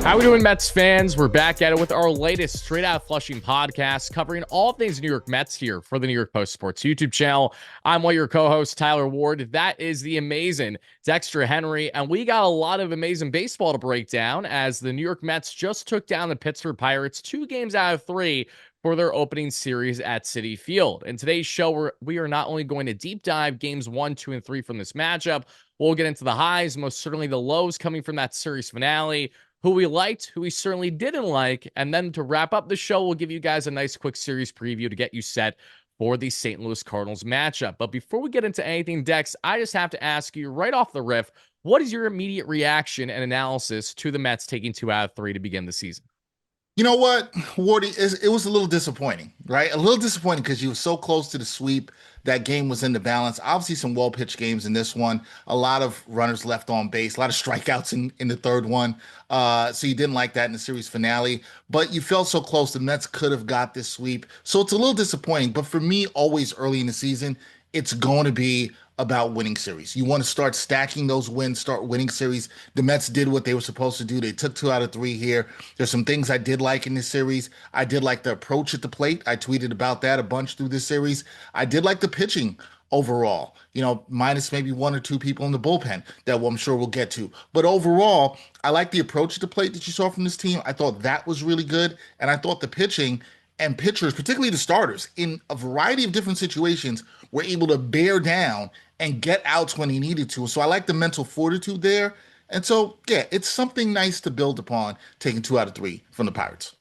How we doing, Mets fans? We're back at it with our latest Straight Outta Flushing podcast, covering all things New York Mets here for the New York Post Sports YouTube channel. I'm one of your co-hosts, Tyler Ward. That is the amazing Dexter Henry, and we got a lot of amazing baseball to break down as the New York Mets just took down the Pittsburgh Pirates 2 games out of 3 for their opening series at Citi Field. In today's show, we are not only going to deep dive games 1, 2, and 3 from this matchup, we'll get into the highs, most certainly the lows coming from that series finale, who we liked, who we certainly didn't like, and then to wrap up the show, we'll give you guys a nice quick series preview to get you set for the St. Louis Cardinals matchup. But before we get into anything, Dex, I just have to ask you right off the riff, what is your immediate reaction and analysis to the Mets taking 2 out of 3 to begin the season? You know what, Wardy, it was a little disappointing, right? A little disappointing because you were so close to the sweep. That game was in the balance. Obviously, some well-pitched games in this one. A lot of runners left on base, a lot of strikeouts in the third one. So you didn't like that in the series finale. But you felt so close. The Mets could have got this sweep. So it's a little disappointing. But for me, always early in the season, it's going to be about winning series. You want to start stacking those wins, start winning series. The Mets did what they were supposed to do. They took 2 out of 3 here. There's some things I did like in this series. I did like the approach at the plate. I tweeted about that a bunch through this series. I did like the pitching overall, minus maybe 1 or 2 people in the bullpen that I'm sure we'll get to. But overall, I like the approach at the plate that you saw from this team. I thought that was really good. And I thought the pitching and pitchers, particularly the starters, in a variety of different situations, were able to bear down and get outs when he needed to. So I like the mental fortitude there. And so, yeah, it's something nice to build upon taking 2 out of 3 from the Pirates.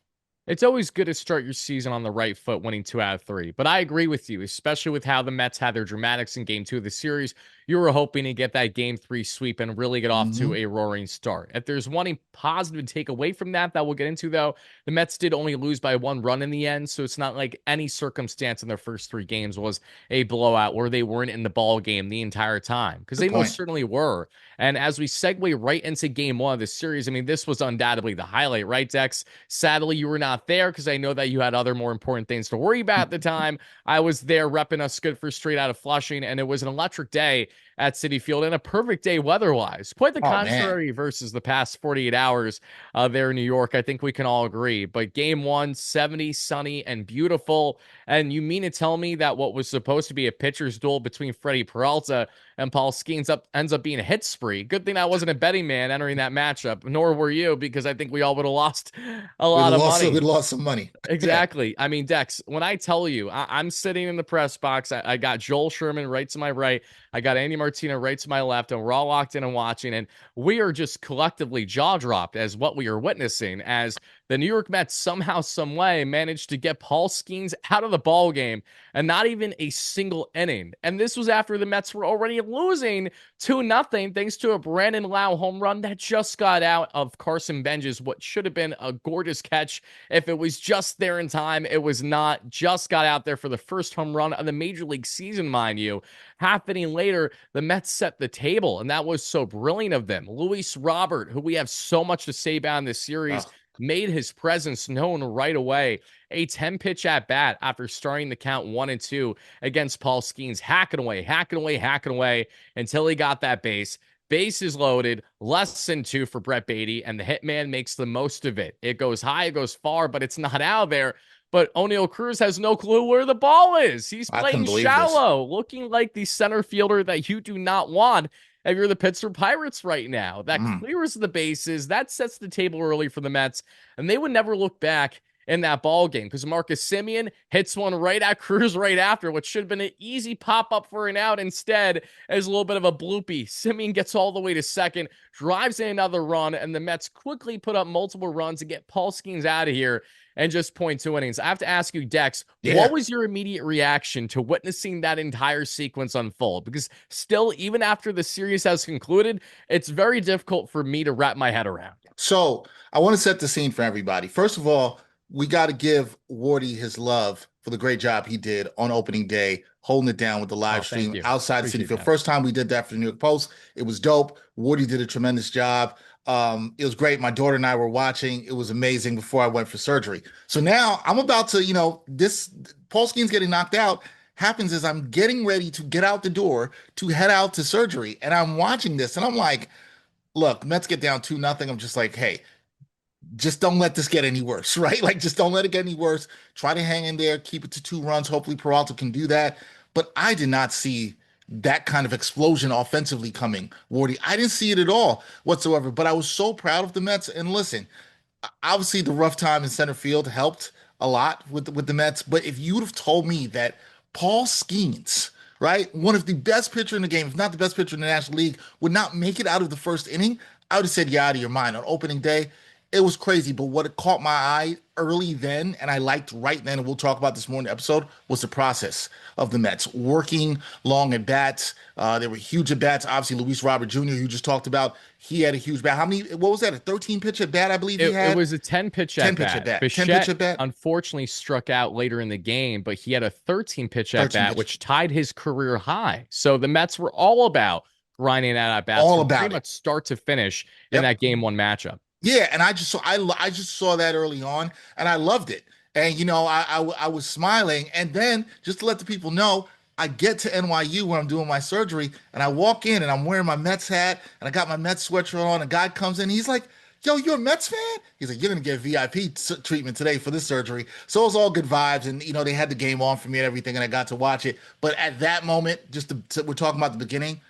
It's always good to start your season on the right foot, winning 2 out of 3. But I agree with you, especially with how the Mets had their dramatics in game 2 of the series. You were hoping to get that game 3 sweep and really get off to a roaring start. If there's one positive to take away from that we'll get into, though, the Mets did only lose by 1 run in the end. So it's not like any circumstance in their first 3 games was a blowout where they weren't in the ball game the entire time, because they most certainly were. And as we segue right into game 1 of the series, I mean, this was undoubtedly the highlight, right, Dex? Sadly, you were not there because I know that you had other more important things to worry about at the time. I was there repping us good for Straight Outta Flushing, and it was an electric day at Citi Field and a perfect day weather-wise. Quite the contrary versus the past 48 hours there in New York. I think we can all agree. But game 1, 70, sunny, and beautiful. And you mean to tell me that what was supposed to be a pitcher's duel between Freddie Peralta and Paul Skeens ends up being a hit spree? Good thing I wasn't a betting man entering that matchup, nor were you, because I think we all would have lost a lot of money. We'd lost some money. Exactly. I mean, Dex, when I tell you, I'm sitting in the press box, I got Joel Sherman right to my right, I got Andy Martino right to my left, and we're all locked in and watching, and we are just collectively jaw-dropped as what we are witnessing as the New York Mets somehow, some way managed to get Paul Skeens out of the ball game and not even a single inning. And this was after the Mets were already losing 2-0 thanks to a Brandon Lau home run that just got out of Carson Benj's, what should have been a gorgeous catch if it was just there in time. It was not. Just got out there for the first home run of the Major League season, mind you. Half inning later, the Mets set the table, and that was so brilliant of them. Luis Robert, who we have so much to say about in this series, made his presence known right away. A 10-pitch at-bat after starting the count 1-2 against Paul Skeens, hacking away until he got that base. Bases loaded, less than 2 for Brett Beatty, and the hitman makes the most of it. It goes high, it goes far, but it's not out there. But O'Neal Cruz has no clue where the ball is. He's playing shallow, looking like the center fielder that you do not want if you're the Pittsburgh Pirates right now. That clears the bases. That sets the table early for the Mets, and they would never look back in that ball game because Marcus Semien hits one right at Cruz right after, what should have been an easy pop-up for an out. Instead, as a little bit of a bloopy. Semien gets all the way to second, drives in another run, and the Mets quickly put up multiple runs to get Paul Skeens out of here and just 0.2 innings. I have to ask you, Dex, what was your immediate reaction to witnessing that entire sequence unfold? Because still, even after the series has concluded, it's very difficult for me to wrap my head around. So I want to set the scene for everybody. First of all, we got to give Wardy his love for the great job he did on opening day, holding it down with the live stream outside Citi Field. First time we did that for the New York Post. It was dope. Wardy did a tremendous job. It was great. My daughter and I were watching. It was amazing before I went for surgery. So now I'm about to, this Paul Skeens getting knocked out happens as I'm getting ready to get out the door to head out to surgery. And I'm watching this and I'm like, look, Mets get down 2-0. I'm just like, hey, just don't let this get any worse, right? Like, just don't let it get any worse. Try to hang in there, keep it to 2 runs. Hopefully, Peralta can do that. But I did not see that kind of explosion offensively coming, Wardy. I didn't see it at all whatsoever. But I was so proud of the Mets. And listen, obviously, the rough time in center field helped a lot with the Mets. But if you would have told me that Paul Skeens, right, one of the best pitcher in the game, if not the best pitcher in the National League, would not make it out of the first inning, I would have said, "Yeah, out of your mind." On opening day, it was crazy. But what it caught my eye early then, and I liked right then, and we'll talk about this more in the episode, was the process of the Mets working long at bats. There were huge at bats. Obviously, Luis Robert Jr., you just talked about, he had a huge bat. How many? What was that? A 13 pitch at bat, I believe he It had. was a 10 pitch 10 at pitch at bat. bat. 10 pitch Bichette at bat. unfortunately struck out later in the game, but he had a 13 pitch at 13 bat, pitch. which tied his career high. So the Mets were all about grinding out at bats All from pretty about it. much start to finish in Yep. that game one matchup. Yeah, and I just saw that early on, and I loved it. And I was smiling, and then just to let the people know, I get to NYU where I'm doing my surgery, and I walk in and I'm wearing my Mets hat, and I got my Mets sweatshirt on. A guy comes in, he's like, "Yo, you're a Mets fan?" He's like, "You're gonna get VIP treatment today for this surgery." So it was all good vibes, and they had the game on for me and everything, and I got to watch it. But at that moment, we're talking about the beginning.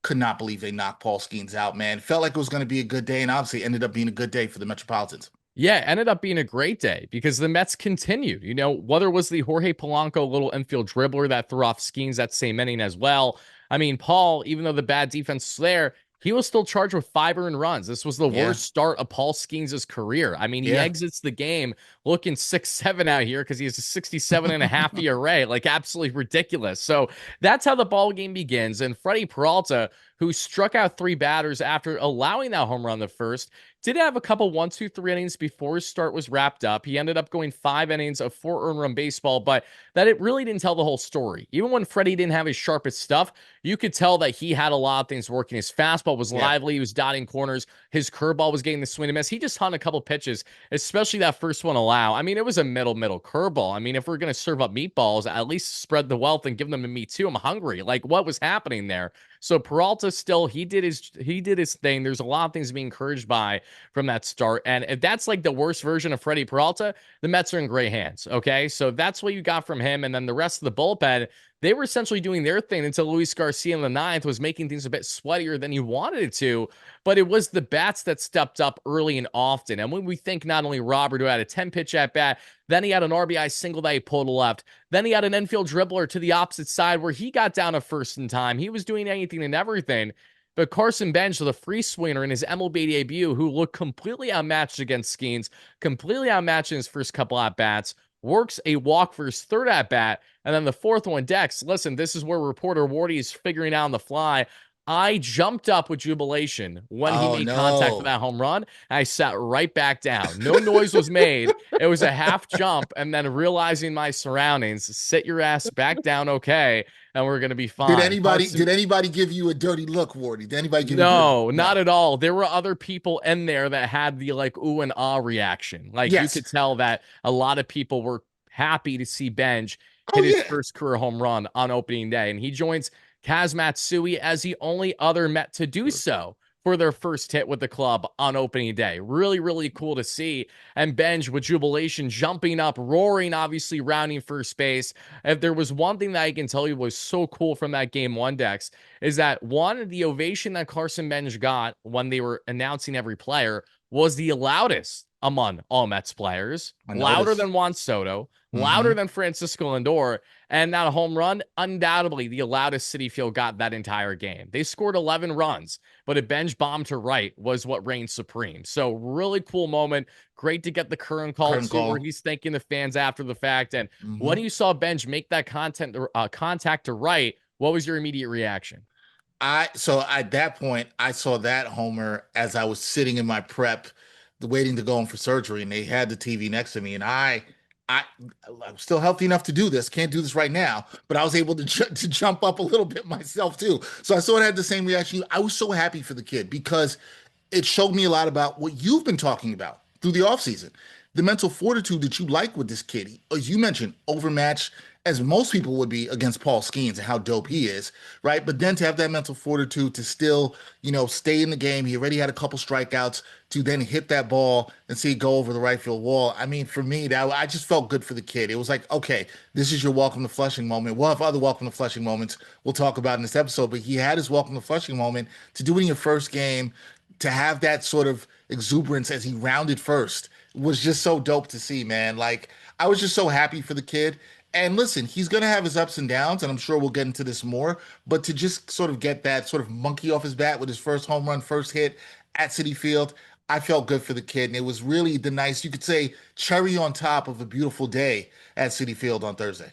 Could not believe they knocked Paul Skeens out, man. Felt like it was going to be a good day, and obviously ended up being a good day for the Metropolitans. Yeah, it ended up being a great day because the Mets continued. Whether it was the Jorge Polanco little infield dribbler that threw off Skeens that same inning as well. I mean, Paul, even though the bad defense was there, he was still charged with 5 earned runs. This was the Yeah, worst start of Paul Skeens' career. I mean, he yeah. exits the game looking 6-7 out here because he has a 67 and a half ERA, like absolutely ridiculous. So that's how the ball game begins. And Freddie Peralta, who struck out 3 batters after allowing that home run the first, did have a couple 1, 2, 3 innings before his start was wrapped up. He ended up going 5 innings of 4 earned run baseball, but that it really didn't tell the whole story. Even when Freddie didn't have his sharpest stuff, you could tell that he had a lot of things working. His fastball was Yeah. lively. He was dotting corners. His curveball was getting the swing and miss. He just hung a couple pitches, especially that first one allow. I mean, it was a middle curveball. I mean, if we're going to serve up meatballs, at least spread the wealth and give them to me too. I'm hungry. Like, what was happening there? So Peralta still, he did his thing. There's a lot of things to be encouraged by from that start. And if that's like the worst version of Freddie Peralta, the Mets are in great hands. Okay. So that's what you got from him. And then the rest of the bullpen, they were essentially doing their thing until Luis Garcia in the ninth was making things a bit sweatier than he wanted it to. But it was the bats that stepped up early and often. And when we think not only Robert, who had a 10 pitch at bat, then he had an RBI single that he pulled to left. Then he had an infield dribbler to the opposite side where he got down to first in time. He was doing anything and everything. But Carson Bench, the free swinger in his MLB debut, who looked completely outmatched against Skeens, completely outmatched in his first couple at bats, works a walk for his third at bat. And then the fourth one, Dex, listen, this is where reporter Wardy is figuring out on the fly. I jumped up with jubilation when he Oh made contact for no. that home run. I sat right back down. No noise was made. It was a half jump, and then realizing my surroundings, sit your ass back down, okay, and we're gonna be Did fine. anybody Carson, did anybody give you a dirty look, Wardy? Did anybody give you a dirty? no, No. not at all. There were other people in there that had the like ooh and ah reaction. Like you Yes. could tell that a lot of people were happy to see Benj Oh hit his yeah. first career home run on opening day. And he joins Kaz Matsui as the only other Met to do so for their first hit with the club on opening day. Really, really cool to see. And Benj with jubilation jumping up, roaring, obviously rounding first base. If there was one thing that I can tell you was so cool from that game one, Dex, is that one, the ovation that Carson Benj got when they were announcing every player was the loudest among all Mets players, I louder noticed. than Juan Soto, louder Mm-hmm. than Francisco Lindor, and that home run, undoubtedly the loudest Citi Field got that entire game. They scored 11 runs, but a bench bomb to right was what reigned supreme. So really cool moment. Great to get the current call Curtain too, where call. he's thanking the fans after the fact. And when Mm-hmm. you saw Benj make that contact to right, what was your immediate reaction? So at that point, I saw that homer as I was sitting in my prep, waiting to go in for surgery, and they had the TV next to me, and I, I'm still healthy enough to do this. Can't do this right now, but I was able to jump up a little bit myself too. So I sort of had the same reaction. I was so happy for the kid because it showed me a lot about what you've been talking about through the offseason. The mental fortitude that you like with this kid, as you mentioned, overmatched as most people would be against Paul Skeens and how dope he is, right? But then to have that mental fortitude to still, stay in the game. He already had a couple strikeouts to then hit that ball and see it go over the right field wall. I mean, for me, that I just felt good for the kid. It was like, okay, this is your welcome to Flushing moment. We'll have other welcome to Flushing moments we'll talk about in this episode, but he had his welcome to Flushing moment to do it in your first game, to have that sort of exuberance as he rounded first was just so dope to see, man. Like, I was just so happy for the kid. And listen, he's going to have his ups and downs, and I'm sure we'll get into this more. But to just sort of get that sort of monkey off his back with his first home run, first hit at Citi Field, I felt good for the kid. And it was really the nice, you could say, cherry on top of a beautiful day at Citi Field on Thursday.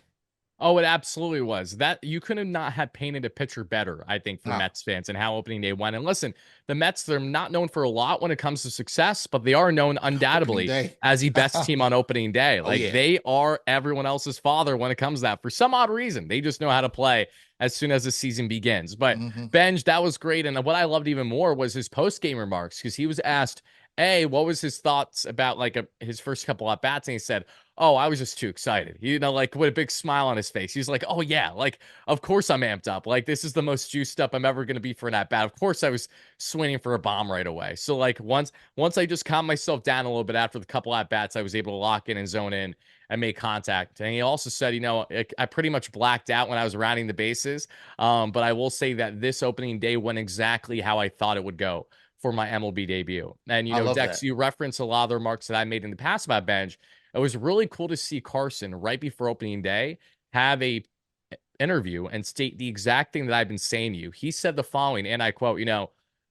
Oh, it absolutely was. That you could have not have painted a picture better, I think, for No, Mets fans and how opening day went. And listen, the Mets, they're not known for a lot when it comes to success, but they are known opening undoubtedly day. as the best team on opening day. Oh, Like yeah. they are everyone else's father when it comes to that. For some odd reason, they just know how to play as soon as the season begins. But Hmm. Benj, that was great. And what I loved even more was his post-game remarks because he was asked, A, what was his thoughts about his first couple at bats? And he said, oh, I was just too excited. Like with a big smile on his face. He's like, oh yeah, like of course I'm amped up. Like this is the most juiced up I'm ever gonna be for an at bat. Of course I was swinging for a bomb right away. So like once I just calmed myself down a little bit after the couple at bats, I was able to lock in and zone in and make contact. And he also said, I pretty much blacked out when I was rounding the bases. But I will say that this opening day went exactly how I thought it would go for my MLB debut. And I love Dex, that. you reference a lot of the remarks that I made in the past about Benj. It was really cool to see Carson right before opening day have a interview and state the exact thing that I've been saying to you. He said the following, and I quote,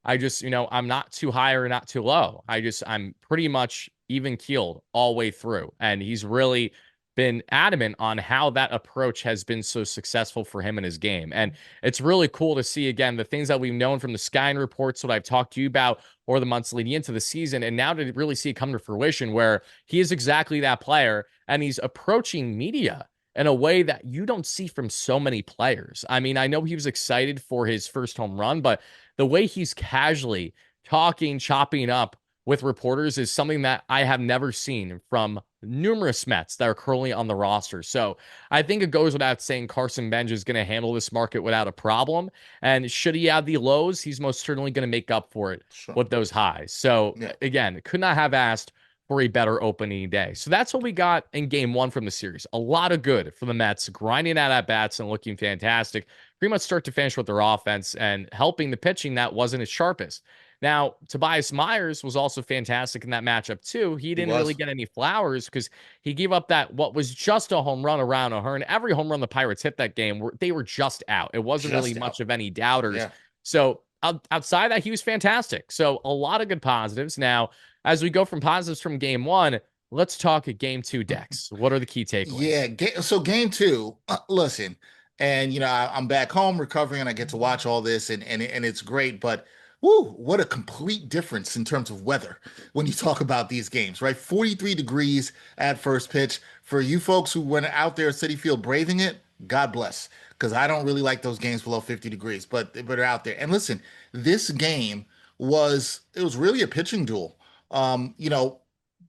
I just, I'm not too high or not too low. I'm pretty much even keeled all way through. And he's really been adamant on how that approach has been so successful for him in his game. And it's really cool to see, again, the things that we've known from the Skyn reports, what I've talked to you about or the months leading into the season. And now to really see it come to fruition where he is exactly that player and he's approaching media in a way that you don't see from so many players. I mean, I know he was excited for his first home run, but the way he's casually talking, chopping up with reporters is something that I have never seen from numerous Mets that are currently on the roster. So I think it goes without saying Carson Benj is going to handle this market without a problem. And should he have the lows, he's most certainly going to make up for it Sure. with those highs. So Yeah. again, could not have asked for a better opening day. So that's what we got in game one from the series. A lot of good for the Mets, grinding out at bats and looking fantastic, pretty much start to finish with their offense and helping the pitching that wasn't its sharpest. Now, Tobias Myers was also fantastic in that matchup, too. He He didn't really was get any flowers because he gave up that what was just a home run around O'Hearn. Every home run the Pirates hit that game, they were just out. It wasn't really just much out. of any doubters. Yeah. So outside that, he was fantastic. So a lot of good positives. Now, as we go from positives from game one, let's talk at game two, Dex. What are the key takeaways? Yeah. So game two, listen, and I'm back home recovering and I get to watch all this and it's great, but whoo, what a complete difference in terms of weather when you talk about these games, right? 43 degrees at first pitch. For you folks who went out there at Citi Field braving it, God bless. Because I don't really like those games below 50 degrees, but they're out there. And listen, this game it was really a pitching duel. Um, you know,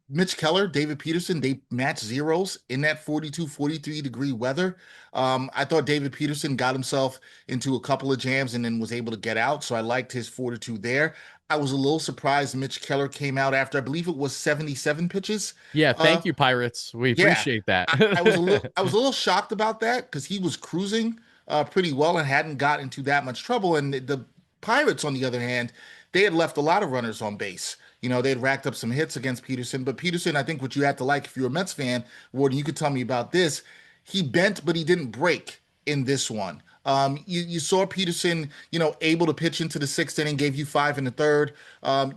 Mitch Keller, David Peterson, they matched zeros in that 42, 43-degree weather. I thought David Peterson got himself into a couple of jams and then was able to get out. So I liked his fortitude there. I was a little surprised Mitch Keller came out after, I believe it was 77 pitches. Yeah, Uh, thank you, Pirates. We yeah, appreciate that. I was a little shocked about that because he was cruising pretty well and hadn't got into that much trouble. And the Pirates, on the other hand, they had left a lot of runners on base. They had racked up some hits against Peterson, but Peterson, I think what you had to like if you're a Mets fan, Warden, you could tell me about this. He bent, but he didn't break in this one. You saw Peterson, able to pitch into the sixth inning, gave you five in the third.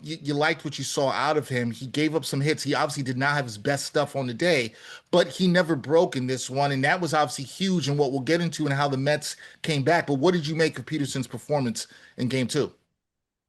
You liked what you saw out of him. He gave up some hits. He obviously did not have his best stuff on the day, but he never broke in this one. And that was obviously huge in what we'll get into and how the Mets came back. But what did you make of Peterson's performance in game two?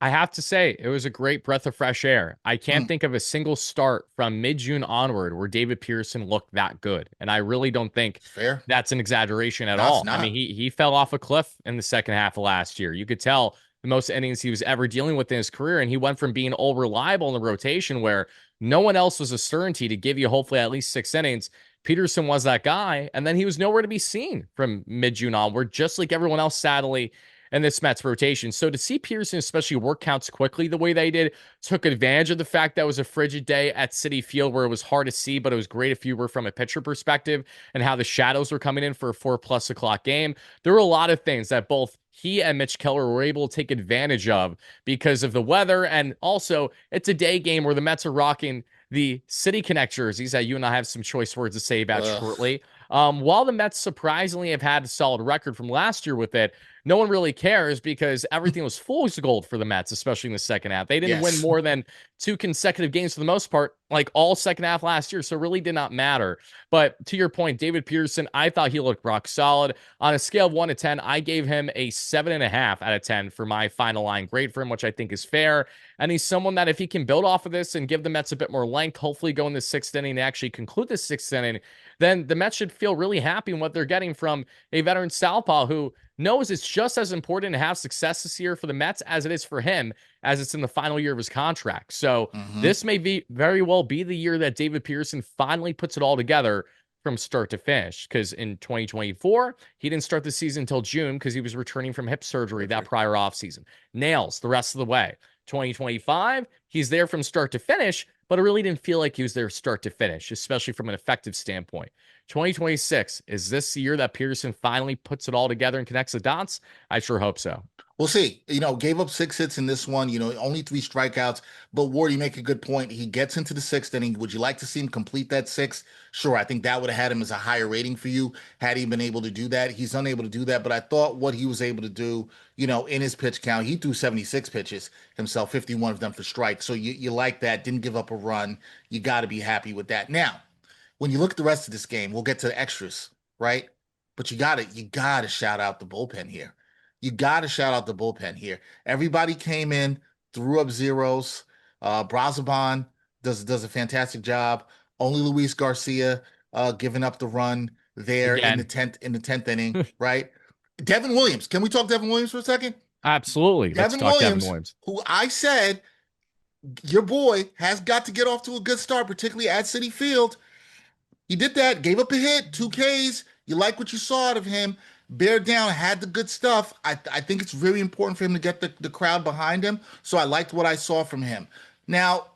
I have to say, it was a great breath of fresh air. I can't Mm, think of a single start from mid-June onward where David Pearson looked that good. And I really don't think fair? that's an exaggeration at No, it's all. I mean, not. he fell off a cliff in the second half of last year. You could tell the most innings he was ever dealing with in his career. And he went from being all reliable in the rotation where no one else was a certainty to give you hopefully at least 6 innings Peterson was that guy, and then he was nowhere to be seen from mid-June onward, just like everyone else, sadly, in this Mets rotation. So to see Peterson especially work counts quickly the way they did, took advantage of the fact that it was a frigid day at Citi Field where it was hard to see, but it was great if you were from a pitcher perspective and how the shadows were coming in for a 4+ o'clock game. There were a lot of things that both he and Mitch Keller were able to take advantage of because of the weather. And also, it's a day game where the Mets are rocking the City Connect jerseys that you and I have some choice words to say about Ugh. shortly. While the Mets surprisingly have had a solid record from last year with it, no one really cares because everything was fool's gold for the Mets, especially in the second half. They didn't win Yes. more than 2 consecutive games for the most part, like all second half last year, so it really did not matter. But to your point, David Peterson, I thought he looked rock solid. On a scale of 1 to 10, I gave him a 7.5 out of 10 for my final line grade for him, which I think is fair. And he's someone that if he can build off of this and give the Mets a bit more length, hopefully go in the sixth inning and actually conclude the sixth inning, then the Mets should feel really happy in what they're getting from a veteran southpaw who knows it's just as important to have success this year for the Mets as it is for him, as it's in the final year of his contract. So Hmm. this may be very well be the year that David Pearson finally puts it all together from start to finish. Because in 2024, he didn't start the season until June because he was returning from hip surgery that prior offseason. Nails the rest of the way. 2025, he's there from start to finish, but it really didn't feel like he was there start to finish, especially from an effective standpoint. 2026, is this the year that Peterson finally puts it all together and connects the dots? I sure hope so. We'll see. Gave up 6 hits in this one, only 3 strikeouts. But Ward, you make a good point. He gets into the sixth inning. Would you like to see him complete that sixth? Sure. I think that would have had him as a higher rating for you had he been able to do that. He's unable to do that. But I thought what he was able to do, in his pitch count, he threw 76 pitches himself, 51 of them for strikes. So you like that. Didn't give up a run. You got to be happy with that. Now, when you look at the rest of this game, we'll get to the extras, right? But you gotta shout out the bullpen here. You gotta shout out the bullpen here. Everybody came in, threw up zeros. Brazoban does a fantastic job. Only Luis Garcia giving up the run there in the Again, tenth inning, right? Devin Williams. Can we talk Devin Williams for a second? absolutely. Let's Devin talk Devin Williams, Williams. who I said your boy has got to get off to a good start, particularly at Citi Field. He did that, gave up a hit, 2 Ks. You like what you saw out of him. Bear down, had the good stuff. I think it's very important for him to get the crowd behind him. So I liked what I saw from him. Now,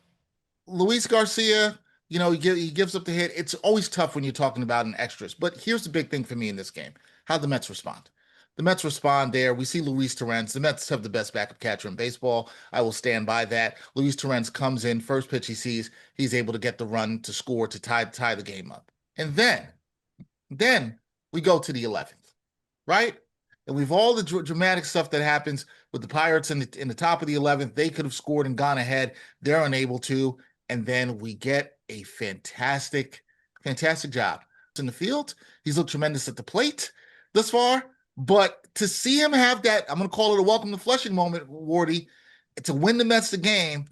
Luis Garcia, he gives up the hit. It's always tough when you're talking about an extras. But here's the big thing for me in this game: how the Mets respond. The Mets respond there. We see Luis Torrens. The Mets have the best backup catcher in baseball. I will stand by that. Luis Torrens comes in, first pitch he sees, he's able to get the run to score to tie the game up. And then we go to the 11th, right? And we've all the dramatic stuff that happens with the Pirates in the top of the 11th. They could have scored and gone ahead. They're unable to. And then we get a fantastic, fantastic job in the field. He's looked tremendous at the plate thus far. But to see him have that, I'm going to call it a welcome to Flushing moment, Wardy, to win the Mets the game.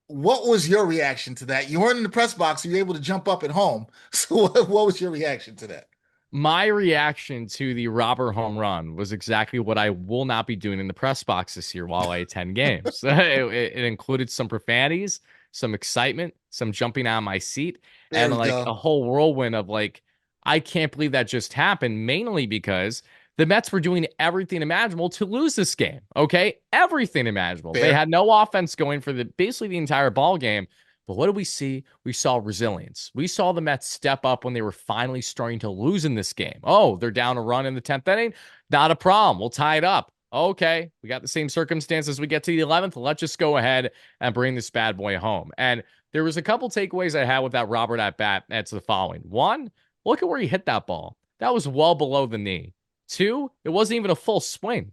What was your reaction to that? You weren't in the press box, so you were able to jump up at home. So what was your reaction to that? My reaction to the Robert home run was exactly what I will not be doing in the press box this year while I attend games. It included some profanities, some excitement, some jumping out of my seat, There and we like go. a whole whirlwind of like, I can't believe that just happened, mainly because the Mets were doing everything imaginable to lose this game. Okay. Everything imaginable. They Fair. had no offense going for basically the entire ball game. But what did we see? We saw resilience. We saw the Mets step up when they were finally starting to lose in this game. Oh, they're down a run in the 10th inning? Not a problem. We'll tie it up. Okay, we got the same circumstances. We get to the 11th. Let's just go ahead and bring this bad boy home. And there was a couple takeaways I had with that Robert at bat. That's the following. One, look at where he hit that ball. That was well below the knee. Two, it wasn't even a full swing.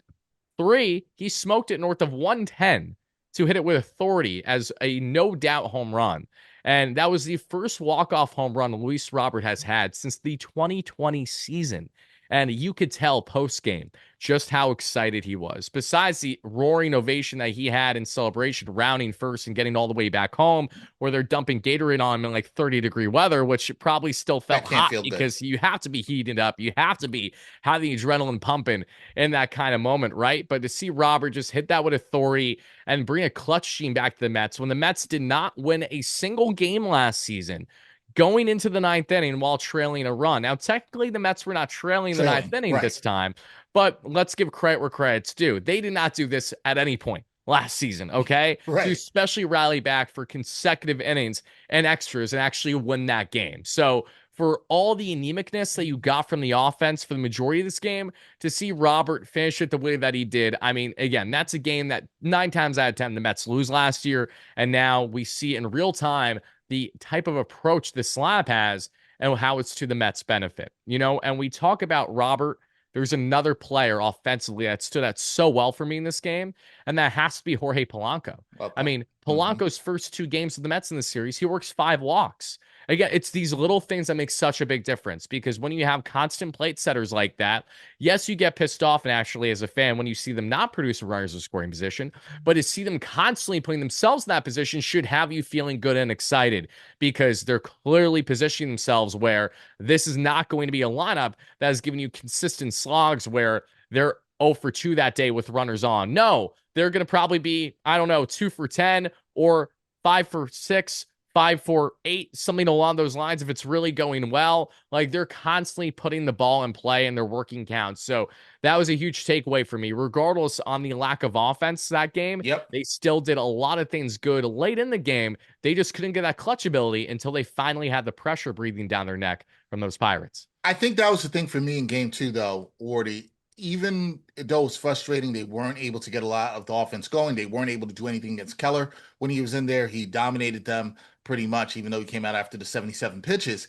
Three, he smoked it north of 110 to hit it with authority as a no doubt home run. And that was the first walk-off home run Luis Robert has had since the 2020 season. And you could tell post-game just how excited he was. Besides the roaring ovation that he had in celebration, rounding first and getting all the way back home, where they're dumping Gatorade on him in like 30-degree weather, which probably still felt That can't hot feel good. because you have to be heated up. You have to be having adrenaline pumping in that kind of moment, right? But to see Robert just hit that with authority and bring a clutch team back to the Mets when the Mets did not win a single game last season, going into the ninth inning while trailing a run. Now, technically, the Mets were not trailing the ninth Trailing, inning right, this time, but let's give credit where credit's due. They did not do this at any point last season, okay? To right. especially rally back for consecutive innings and extras and actually win that game. So, for all the anemicness that you got from the offense for the majority of this game, to see Robert finish it the way that he did, I mean, again, that's a game that 9 times out of 10 the Mets lose last year. And now we see in real time the type of approach the slab has and how it's to the Mets' benefit. And we talk about Robert. There's another player offensively that stood out so well for me in this game, and that has to be Jorge Polanco. Well I played. mean, Hmm. Polanco's first 2 games of the Mets in the series, he works 5 walks. Again, it's these little things that make such a big difference because when you have constant plate setters like that, yes, you get pissed off, and actually, as a fan, when you see them not produce runners in scoring position, but to see them constantly putting themselves in that position should have you feeling good and excited because they're clearly positioning themselves where this is not going to be a lineup that is giving you consistent slogs where they're 0 for 2 that day with runners on. No, they're going to probably be, I don't know, 2 for 10 or 5 for 6, 5 for 8, something along those lines. If it's really going well, like they're constantly putting the ball in play and they're working counts. So that was a huge takeaway for me. Regardless on the lack of offense that game, Yep. they still did a lot of things good late in the game. They just couldn't get that clutch ability until they finally had the pressure breathing down their neck from those Pirates. I think that was the thing for me in game two, though, Wardy. Even though it was frustrating, they weren't able to get a lot of the offense going. They weren't able to do anything against Keller. When he was in there, he dominated them pretty much, even though he came out after the 77 pitches.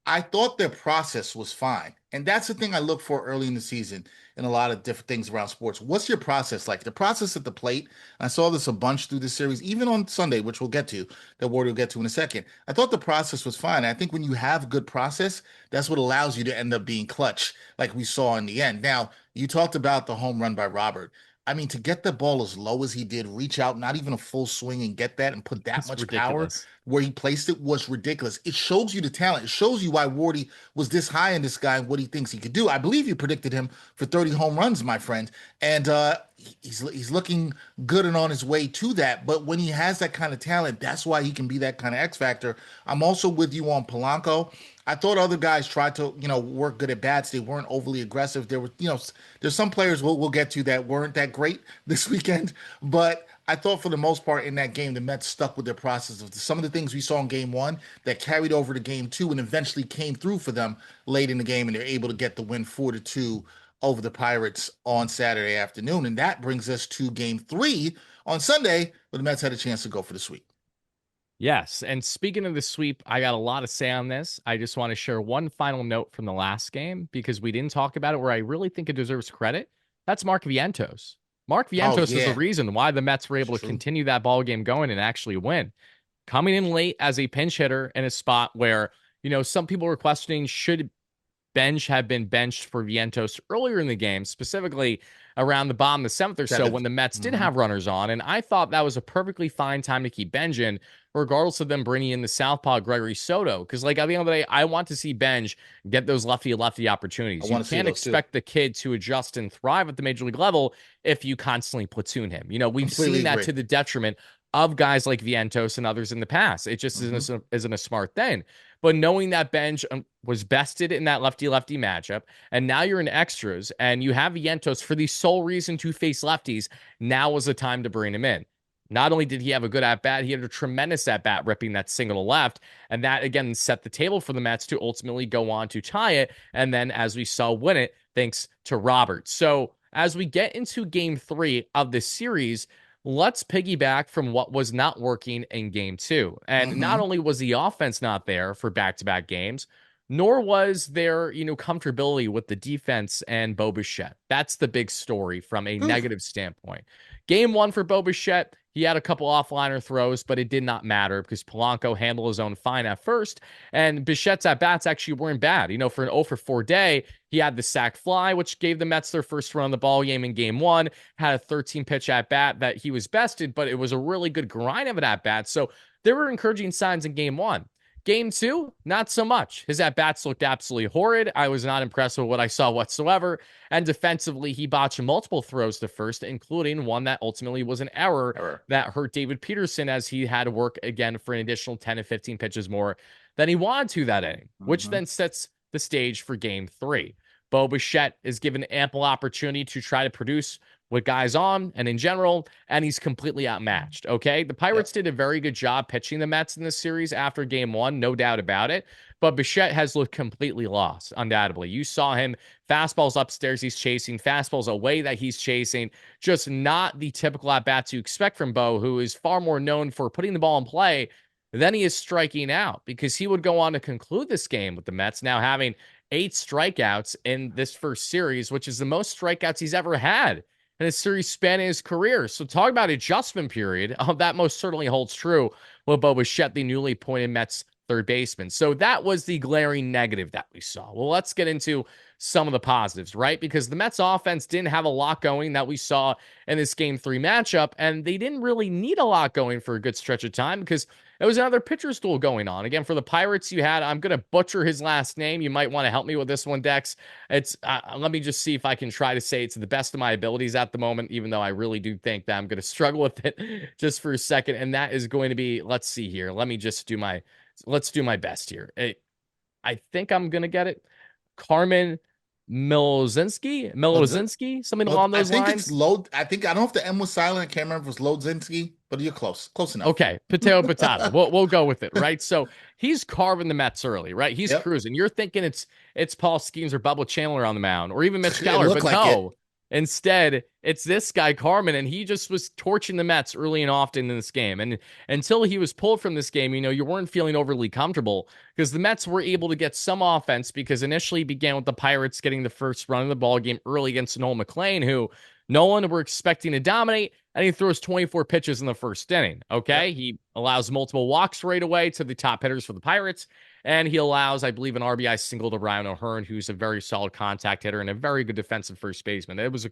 I thought their process was fine. And that's the thing I look for early in the season in a lot of different things around sports. What's your process like? The process at the plate, I saw this a bunch through the series, even on Sunday, which we'll get to, that Wardy will get to in a second. I thought the process was fine. I think when you have good process, that's what allows you to end up being clutch, like we saw in the end. Now, you talked about the home run by Robert. I mean, to get the ball as low as he did, reach out, not even a full swing and get that and put that It's much power ridiculous. where he placed it was ridiculous. It shows you the talent. It shows you why Wardy was this high in this guy and what he thinks he could do. I believe you predicted him for 30 home runs, my friend. And he's looking good and on his way to that. But when he has that kind of talent, that's why he can be that kind of X factor. I'm also with you on Polanco. I thought other guys tried to, work good at bats. They weren't overly aggressive. There were, there's some players we'll get to that weren't that great this weekend, but I thought for the most part in that game, the Mets stuck with their process of some of the things we saw in game one that carried over to game two and eventually came through for them late in the game, and they're able to get the win 4-2 over the Pirates on Saturday afternoon. And that brings us to game three on Sunday, where the Mets had a chance to go for the sweep. Yes. And speaking of the sweep, I got a lot to say on this. I just want to share one final note from the last game because we didn't talk about it where I really think it deserves credit. That's Mark Vientos. Mark Oh, Vientos is the yeah, reason why the Mets were it's able to true. continue that ball game going and actually win. Coming in late as a pinch hitter in a spot where, some people were questioning should Bench had been benched for Vientos earlier in the game, specifically around the bottom of the seventh or so when Seventh. the Mets did Hmm. have runners on. And I thought that was a perfectly fine time to keep Benj in, regardless of them bringing in the southpaw Gregory Soto. Because, like, at the end of the day, I want to see Benj get those lefty I opportunities. You want to see can't those too. expect the kid to adjust and thrive at the major league level if you constantly platoon him. We've Completely seen that agree. to the detriment of guys like Vientos and others in the past. It just Hmm. isn't a smart thing. But knowing that Benj was bested in that lefty matchup, and now you're in extras, and you have Vientos for the sole reason to face lefties, now was the time to bring him in. Not only did he have a good at bat, he had a tremendous at bat ripping that single to left. And that again set the table for the Mets to ultimately go on to tie it. And then, as we saw, win it thanks to Robert. So, as we get into game three of this series, let's piggyback from what was not working in game two. And not Hmm. only was the offense not there for back to back games, nor was there, comfortability with the defense and Bo Bichette. That's the big story from a negative standpoint. Game one for Bo Bichette, he had a couple offliner throws, but it did not matter because Polanco handled his own fine at first. And Bichette's at bats actually weren't bad. For an 0 for 4 day, he had the sac fly, which gave the Mets their first run on the ball game in game one, had a 13 pitch at bat that he was bested, but it was a really good grind of an at bat. So there were encouraging signs in game one. Game two, not so much. His at-bats looked absolutely horrid. I was not impressed with what I saw whatsoever. And defensively, he botched multiple throws to first, including one that ultimately was an error Error. that hurt David Peterson as he had to work again for an additional 10 to 15 pitches more than he wanted to that inning, which Hmm. then sets the stage for game three. Bo Bichette is given ample opportunity to try to produce with guys on and in general, and he's completely outmatched. Okay. The Pirates Yep. did a very good job pitching the Mets in this series after game one, no doubt about it. But Bichette has looked completely lost, undoubtedly. You saw him fastballs upstairs, he's chasing, fastballs away that he's chasing, just not the typical at bats you expect from Bo, who is far more known for putting the ball in play than he is striking out, because he would go on to conclude this game with the Mets now having 8 strikeouts in this first series, which is the most strikeouts he's ever had in a series span in his career. So talk about adjustment period. That most certainly holds true with Bo Bichette, the newly appointed Mets third baseman. So that was the glaring negative that we saw. Well, let's get into some of the positives, right? Because the Mets offense didn't have a lot going that we saw in this game three matchup, and they didn't really need a lot going for a good stretch of time because there was another pitcher's duel going on. Again, for the Pirates, you had, I'm going to butcher his last name. You might want to help me with this one, Dex. It's let me just see if I can try to say it to the best of my abilities at the moment, even though I really do think that I'm going to struggle with it just for a second. And that is going to be, let's see here. Let's do my best here. I think I'm going to get it. Carmen Milozinski, something Well, along I those think it's lines. Lod. I think I don't know if the M was silent. I can't remember if it was Lodzinski, but you're close. Close enough. Okay, potato, potato. We'll go with it, right? So he's carving the Mets early, right? He's Yep. cruising. You're thinking it's Paul Skeens or Bubba Chandler on the mound, or even Mitch It Keller, looked but like it. no. Instead, it's this guy Carmen, and he just was torching the Mets early and often in this game. And until he was pulled from this game, you weren't feeling overly comfortable because the Mets were able to get some offense because initially began with the Pirates getting the first run of the ball game early against Noel McLean, who no one were expecting to dominate, and he throws 24 pitches in the first inning. Yep. Okay. He allows multiple walks right away to the top hitters for the Pirates. And he allows, I believe, an RBI single to Ryan O'Hearn, who's a very solid contact hitter and a very good defensive first baseman. It was a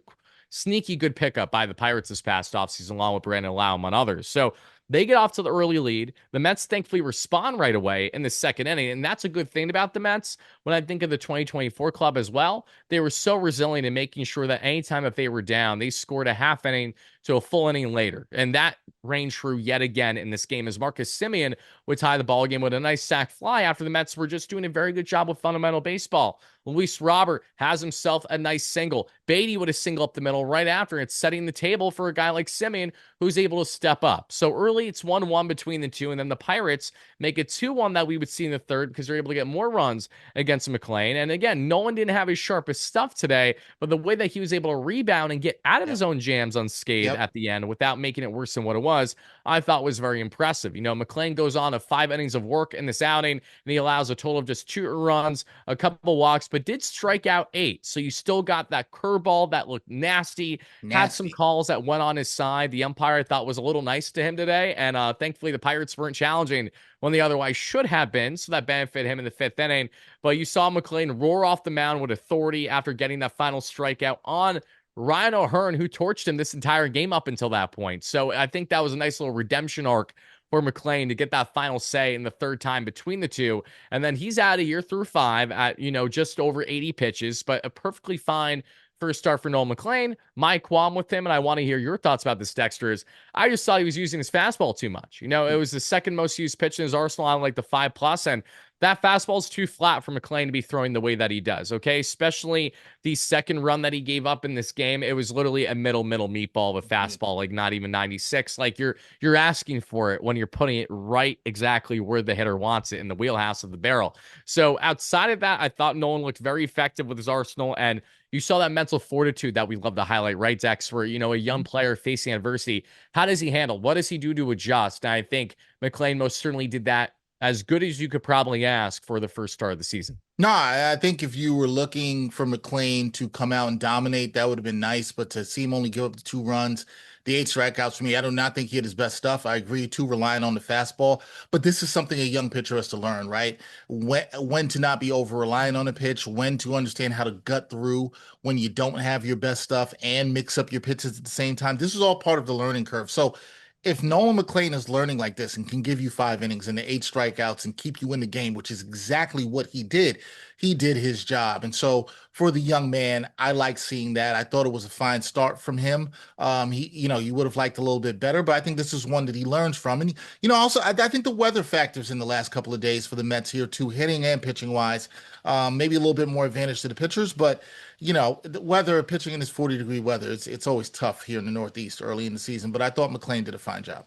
sneaky good pickup by the Pirates this past offseason, along with Brandon Lau, among others. So they get off to the early lead. The Mets thankfully respond right away in the second inning. And that's a good thing about the Mets. When I think of the 2024 club as well, they were so resilient in making sure that anytime that they were down, they scored a half inning to a full inning later. And that reigned true yet again in this game as Marcus Semien would tie the ball game with a nice sac fly after the Mets were just doing a very good job with fundamental baseball. Luis Robert has himself a nice single. Beatty would have single up the middle right after. It's setting the table for a guy like Semien who's able to step up. So early, it's 1-1 between the two, and then the Pirates make it 2-1 that we would see in the third because they're able to get more runs against McLean. And again, Nolan didn't have his sharpest stuff today, but the way that he was able to rebound and get out of his Yep. own jams unscathed Yep. at the end without making it worse than what it was, I thought was very impressive. McLean goes on to 5 innings of work in this outing, and he allows a total of just 2 runs, a couple walks, but did strike out 8. So you still got that curveball that looked nasty, had some Nasty. calls that went on his side. The umpire I thought was a little nice to him today, and thankfully the Pirates weren't challenging when they otherwise should have been, so that benefited him in the 5th inning. But you saw McLean roar off the mound with authority after getting that final strikeout on Ryan O'Hearn, who torched him this entire game up until that point. So I think that was a nice little redemption arc for McLean to get that final say in the third time between the two. And then he's out of here through 5 at, just over 80 pitches, but a perfectly fine first start for Noel McLean. My qualm with him, and I want to hear your thoughts about this, Dexter, is I just thought he was using his fastball too much. It was the second most used pitch in his arsenal on like the 5+, and that fastball is too flat for McLean to be throwing the way that he does, okay? Especially the second run that he gave up in this game. It was literally a middle meatball of a fastball, like not even 96. Like you're asking for it when you're putting it right exactly where the hitter wants it in the wheelhouse of the barrel. So outside of that, I thought Nolan looked very effective with his arsenal, and you saw that mental fortitude that we love to highlight, right, Dex? Where, a young player facing adversity, how does he handle? What does he do to adjust? And I think McLean most certainly did that as good as you could probably ask for the first start of the season. No, I think if you were looking for McLean to come out and dominate, that would have been nice. But to see him only give up the 2 runs, the 8 strikeouts for me, I do not think he had his best stuff. I agree, too, relying on the fastball. But this is something a young pitcher has to learn, right? When to not be over relying on a pitch, when to understand how to gut through when you don't have your best stuff and mix up your pitches at the same time. This is all part of the learning curve. So if Nolan McClain is learning like this and can give you 5 innings and the 8 strikeouts and keep you in the game, which is exactly what he did his job. And so for the young man, I like seeing that. I thought it was a fine start from him. You would have liked a little bit better, but I think this is one that he learns from. And also, I think the weather factors in the last couple of days for the Mets here too, hitting and pitching wise, maybe a little bit more advantage to the pitchers, but the weather, pitching in this 40-degree weather, it's always tough here in the Northeast early in the season. But I thought McClain did a fine job.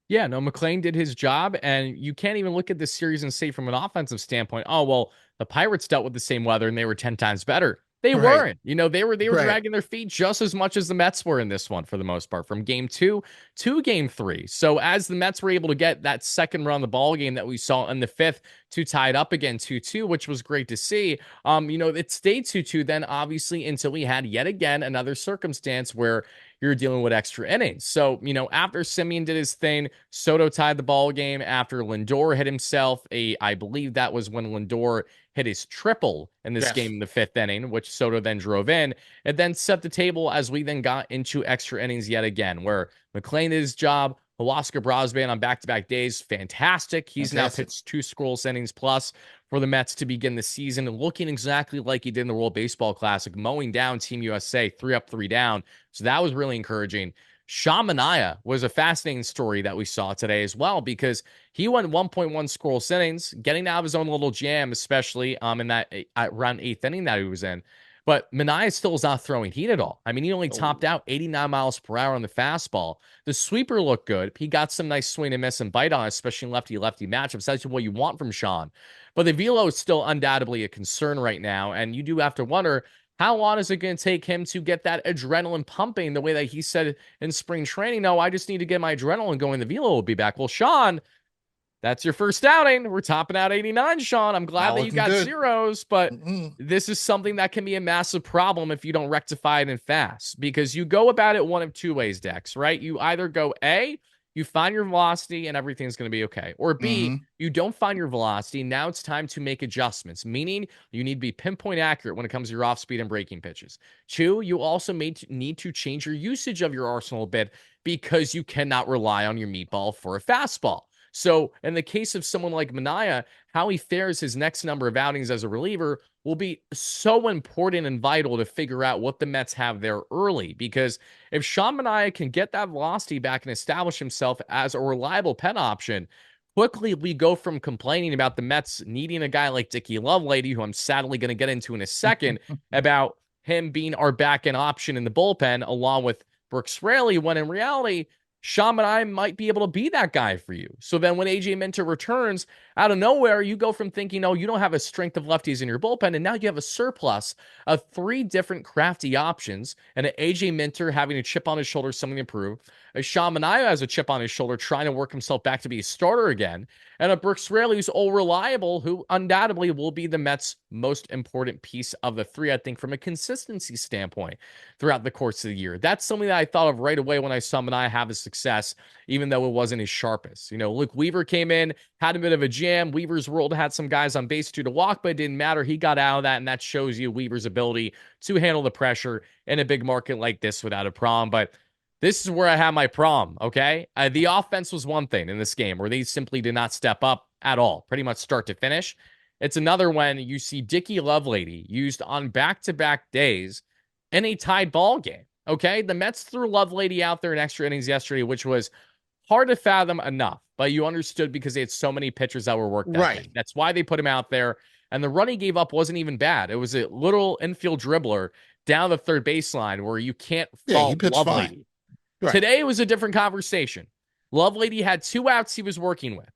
Yeah, no, McClain did his job, and you can't even look at this series and say from an offensive standpoint, oh well, the Pirates dealt with the same weather and they were 10 times better. They Right, weren't. They were right. dragging their feet just as much as the Mets were in this one for the most part, from game two to game three. So as the Mets were able to get that second run of the ball game that we saw in the fifth to tie it up again 2-2, which was great to see. It stayed 2-2 then obviously until we had yet again another circumstance where you're dealing with extra innings. So, after Simeon did his thing, Soto tied the ball game after Lindor hit himself. I believe that was when Lindor hit his triple in this game Yes, in the fifth inning, which Soto then drove in. It then set the table as we then got into extra innings yet again, where McClain did his job. Oscar Brosban on back-to-back days, fantastic. He's now fantastic. pitched 2 scoreless innings plus for the Mets to begin the season, looking exactly like he did in the World Baseball Classic, mowing down Team USA 3 up, 3 down. So that was really encouraging. Sean Manaea was a fascinating story that we saw today as well, because he went 1.1 scoreless innings, getting out of his own little jam, especially in that around eighth inning that he was in. But Manaea still is not throwing heat at all. I mean, he only topped Oh, out 89 miles per hour on the fastball. The sweeper looked good. He got some nice swing and miss and bite on, especially in lefty-lefty matchups. That's what you want from Sean. But the velo is still undoubtedly a concern right now, and you do have to wonder, how long is it going to take him to get that adrenaline pumping the way that he said in spring training? No, I just need to get my adrenaline going. The velo will be back. Well, Sean, that's your first outing. We're topping out 89, Sean. I'm glad not that you looking got good. zeros, but Mm-mm. this is something that can be a massive problem if you don't rectify it in fast, because you go about it one of two ways, Dex, right? You either go A, you find your velocity and everything's going to be okay, or B, Mm-hmm. you don't find your velocity. Now it's time to make adjustments, meaning you need to be pinpoint accurate when it comes to your off speed and breaking pitches. Two, you also need to change your usage of your arsenal a bit, because you cannot rely on your meatball for a fastball. So, in the case of someone like Manaea, how he fares his next number of outings as a reliever will be so important and vital to figure out what the Mets have there early. Because if Sean Manaea can get that velocity back and establish himself as a reliable pen option, quickly we go from complaining about the Mets needing a guy like Dickie Lovelady, who I'm sadly going to get into in a second, about him being our back end option in the bullpen, along with Brooks Raley, when in reality, Sean and I might be able to be that guy for you. So then when AJ Minter returns out of nowhere, you go from thinking, oh, you don't have a strength of lefties in your bullpen, and now you have a surplus of 3 different crafty options, and an AJ Minter having a chip on his shoulder, something to improve. A Sean Manaea has a chip on his shoulder, trying to work himself back to be a starter again, and a Brooks Raley who's all reliable, who undoubtedly will be the Mets' most important piece of the three, I think, from a consistency standpoint throughout the course of the year. That's something that I thought of right away when I saw Manaea have a success, even though it wasn't his sharpest. Luke Weaver came in, had a bit of a jam. Weaver's world had some guys on base to walk, but it didn't matter. He got out of that, and that shows you Weaver's ability to handle the pressure in a big market like this without a problem. But this is where I have my problem, okay? The offense was one thing in this game where they simply did not step up at all, pretty much start to finish. It's another when you see Dickie Lovelady used on back-to-back days in a tied ball game, okay? The Mets threw Lovelady out there in extra innings yesterday, which was hard to fathom enough, but you understood because they had so many pitchers that were worked that day. Right. That's why they put him out there. And the run he gave up wasn't even bad. It was a little infield dribbler down the third baseline where you can't Yeah, he fault pitched fine. Lovelady. Right. Today was a different conversation. Lovelady had 2 outs he was working with.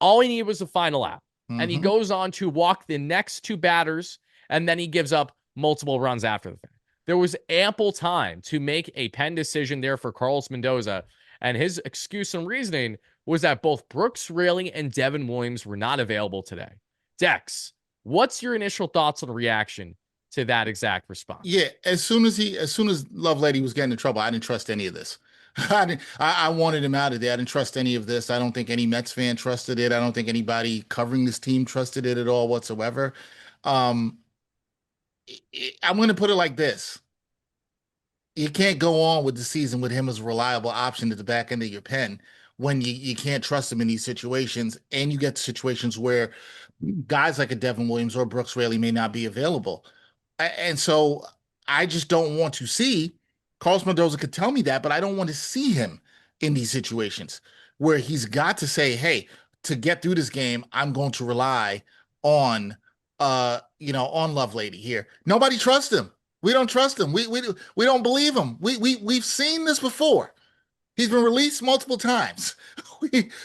All he needed was the final out. And he Mm-hmm. goes on to walk the next 2 batters, and then he gives up multiple runs after the fact. There was ample time to make a pen decision there for Carlos Mendoza, and his excuse and reasoning was that both Brooks Raley and Devin Williams were not available today. Dex, what's your initial thoughts on the reaction to that exact response? Yeah, as soon as Lovelady was getting in trouble, I didn't trust any of this. I wanted him out of there. I didn't trust any of this. I don't think any Mets fan trusted it. I don't think anybody covering this team trusted it at all whatsoever. Um, I'm going to put it like this. you can't go on with the season with him as a reliable option at the back end of your pen when you can't trust him in these situations, and you get situations where guys like a Devin Williams or Brooks Raley may not be available. And so I just don't want to see. Carlos Mendoza could tell me that, but I don't want to see him in these situations where he's got to say, hey, to get through this game, I'm going to rely on on Love Lady here. Nobody trusts him. We don't trust him. We don't believe him. We've seen this before. He's been released multiple times.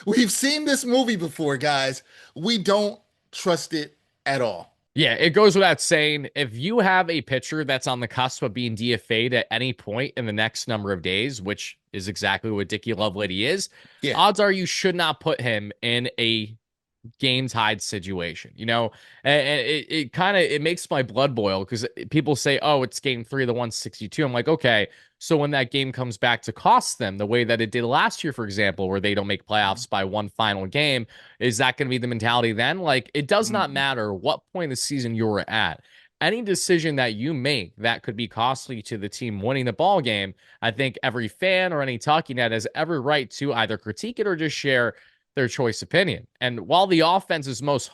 We've seen this movie before, guys. We don't trust it at all. Yeah, it goes without saying, if you have a pitcher that's on the cusp of being DFA'd at any point in the next number of days, which is exactly what Dickie Lovelady is, Yeah. odds are you should not put him in a game tied situation. And it kind of it makes my blood boil because people say, oh, it's game 3 of the 162. I'm like, okay, so when that game comes back to cost them the way that it did last year, for example, where they don't make playoffs by one final game, is that going to be the mentality then? Like, it does not Mm-hmm. matter what point in the season you're at. Any decision that you make that could be costly to the team winning the ball game, I think every fan or any talking head has every right to either critique it or just share their choice opinion. And while the offense is most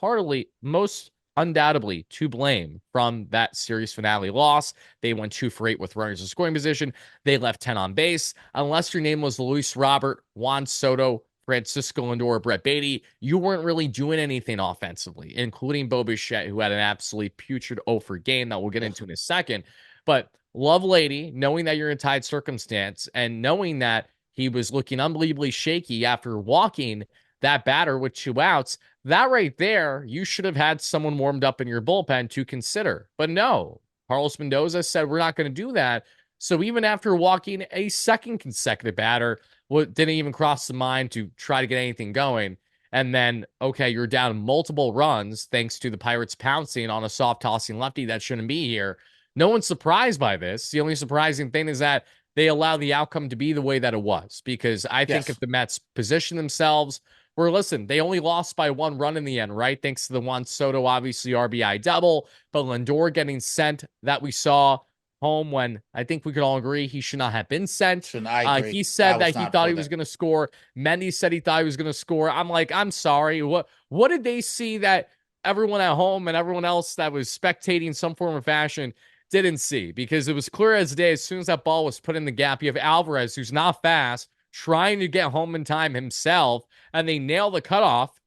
undoubtedly to blame from that series finale loss, they went 2 for 8 with runners in scoring position. They left 10 on base. Unless your name was Luis Robert, Juan Soto, Francisco Lindor, Brett Beatty, you weren't really doing anything offensively, including Bo Bichette, who had an absolutely putrid 0 for game that we'll get into in a second. But Lovelady, knowing that you're in a tied circumstance and knowing that he was looking unbelievably shaky after walking that batter with 2 outs, that right there, you should have had someone warmed up in your bullpen to consider. But no, Carlos Mendoza said, we're not going to do that. So even after walking a second consecutive batter, didn't even cross the mind to try to get anything going. And then, okay, you're down multiple runs thanks to the Pirates pouncing on a soft tossing lefty that shouldn't be here. No one's surprised by this. The only surprising thing is that they allow the outcome to be the way that it was. Because I think Yes. if the Mets position themselves, where listen, they only lost by 1 run in the end, right? Thanks to the Juan Soto, obviously RBI double, but Lindor getting sent that we saw home when I think we could all agree he should not have been sent. Shouldn't I agree? He I said was that he not thought for he was that. going to score. Mendy said he thought he was going to score. I'm like, I'm sorry. What did they see that everyone at home and everyone else that was spectating some form of fashion didn't see? Because it was clear as day as soon as that ball was put in the gap. You have Alvarez, who's not fast, trying to get home in time himself, and they nail the cutoff.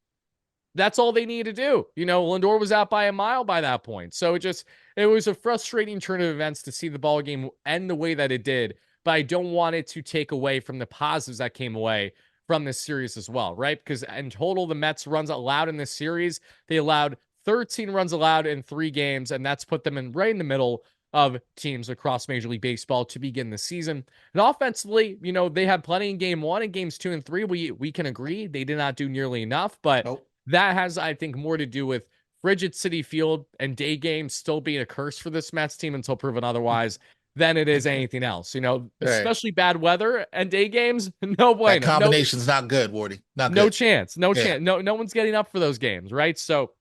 That's all they need to do. Lindor was out by a mile by that point. So it was a frustrating turn of events to see the ball game end the way that it did. But I don't want it to take away from the positives that came away from this series as well, right? Because in total, the Mets runs allowed in this series, they allowed 13 runs allowed in 3 games, and that's put them right in the middle of teams across Major League Baseball to begin the season. And offensively, they had plenty in game 1 and games 2 and 3. We can agree they did not do nearly enough, but Nope. that has, I think, more to do with frigid City Field and day games still being a curse for this Mets team until proven otherwise than it is anything else. Right. Especially bad weather and day games, no That bueno. No, combination's not good, Wardy. Not no good. chance. No Yeah. chance. No one's getting up for those games, right? So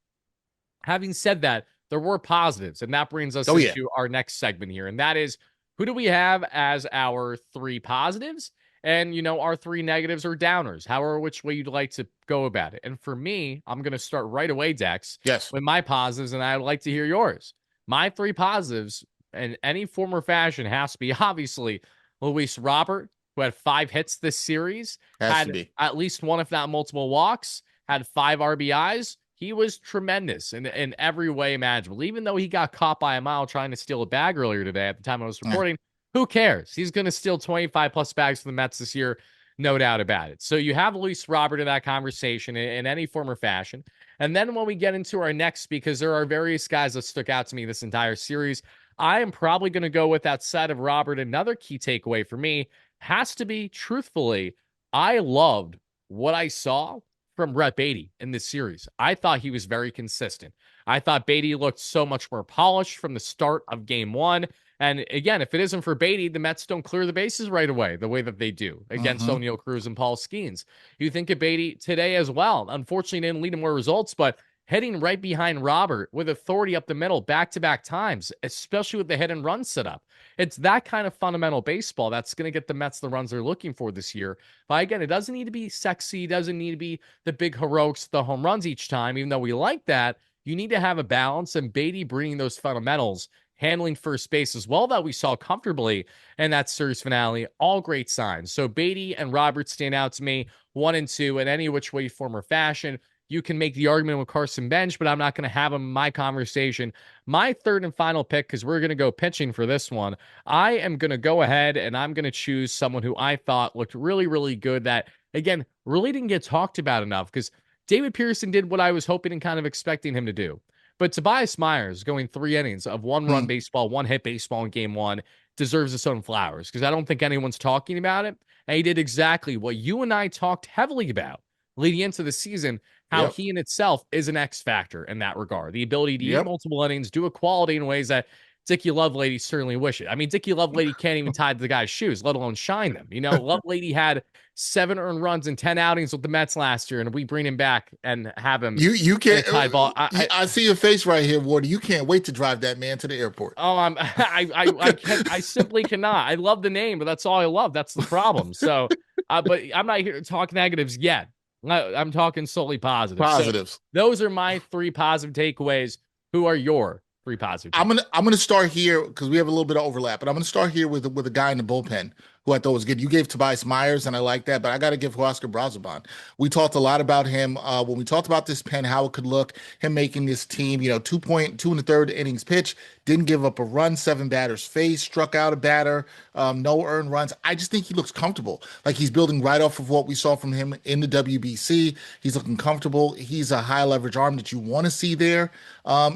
having said that, there were positives, and that brings us Oh yeah. into our next segment here, and that is who do we have as our 3 positives and our 3 negatives or downers, however which way you'd like to go about it. And for me, I'm going to start right away, Dex, Yes. with my positives, and I'd like to hear yours. My 3 positives in any form or fashion has to be obviously Luis Robert, who had 5 hits this series, Has to had be. at least one, if not multiple walks, had 5 RBIs. He was tremendous in every way imaginable. Even though he got caught by a mile trying to steal a bag earlier today at the time I was Yeah. recording, who cares? He's going to steal 25 plus bags for the Mets this year, no doubt about it. So you have Luis Robert in that conversation in any form or fashion. And then when we get into our next, because there are various guys that stuck out to me this entire series, I am probably going to go with that side of Robert. Another key takeaway for me has to be, truthfully, I loved what I saw from Brett Beatty in this series. I thought he was very consistent. I thought Beatty looked so much more polished from the start of game 1. And again, if it isn't for Beatty, the Mets don't clear the bases right away the way that they do against O'Neill Cruz and Paul Skeens. You think of Beatty today as well. Unfortunately, didn't lead to more results, but hitting right behind Robert with authority up the middle back-to-back times, especially with the hit and run setup. It's that kind of fundamental baseball that's going to get the Mets the runs they're looking for this year. But again, it doesn't need to be sexy. It doesn't need to be the big heroics, the home runs each time, even though we like that. You need to have a balance, and Beatty bringing those fundamentals, handling first base as well that we saw comfortably in that series finale, all great signs. So Beatty and Robert stand out to me, 1 and 2 in any which way, form, or fashion. You can make the argument with Carson Bench, but I'm not going to have him in my conversation. My third and final pick, because we're going to go pitching for this one, I am going to go ahead and I'm going to choose someone who I thought looked really, really good that, again, really didn't get talked about enough because David Pearson did what I was hoping and kind of expecting him to do. But Tobias Myers going 3 innings of one-run baseball, one-hit baseball in game one deserves its own flowers because I don't think anyone's talking about it. And he did exactly what you and I talked heavily about leading into the season, how Yep. he in itself is an X factor in that regard. The ability to eat Yep. multiple innings, do a quality in ways that Dickie Lovelady certainly wish it. I mean, Dickie Lovelady can't even tie the guy's shoes, let alone shine them. You know, Lovelady had 7 earned runs in 10 outings with the Mets last year, and we bring him back and have him You in a can't. tie ball. I see your face right here, Wardy. You can't wait to drive that man to the airport. Oh, I simply cannot. I love the name, but that's all I love. That's the problem. So, but I'm not here to talk negatives yet. I'm talking solely positive. So Positives. those are my 3 positive takeaways. Who are your 3 positive takeaways? I'm gonna start here because we have a little bit of overlap, but I'm gonna start here with a guy in the bullpen who I thought was good. You gave Tobias Myers, and I like that, but I got to give Oscar Brazoban. We talked a lot about him when we talked about this pen, how it could look, him making this team, 2.2 and a third innings pitch, didn't give up a run, 7 batters faced, struck out a batter, no earned runs. I just think he looks comfortable. Like he's building right off of what we saw from him in the WBC. He's looking comfortable. He's a high leverage arm that you want to see there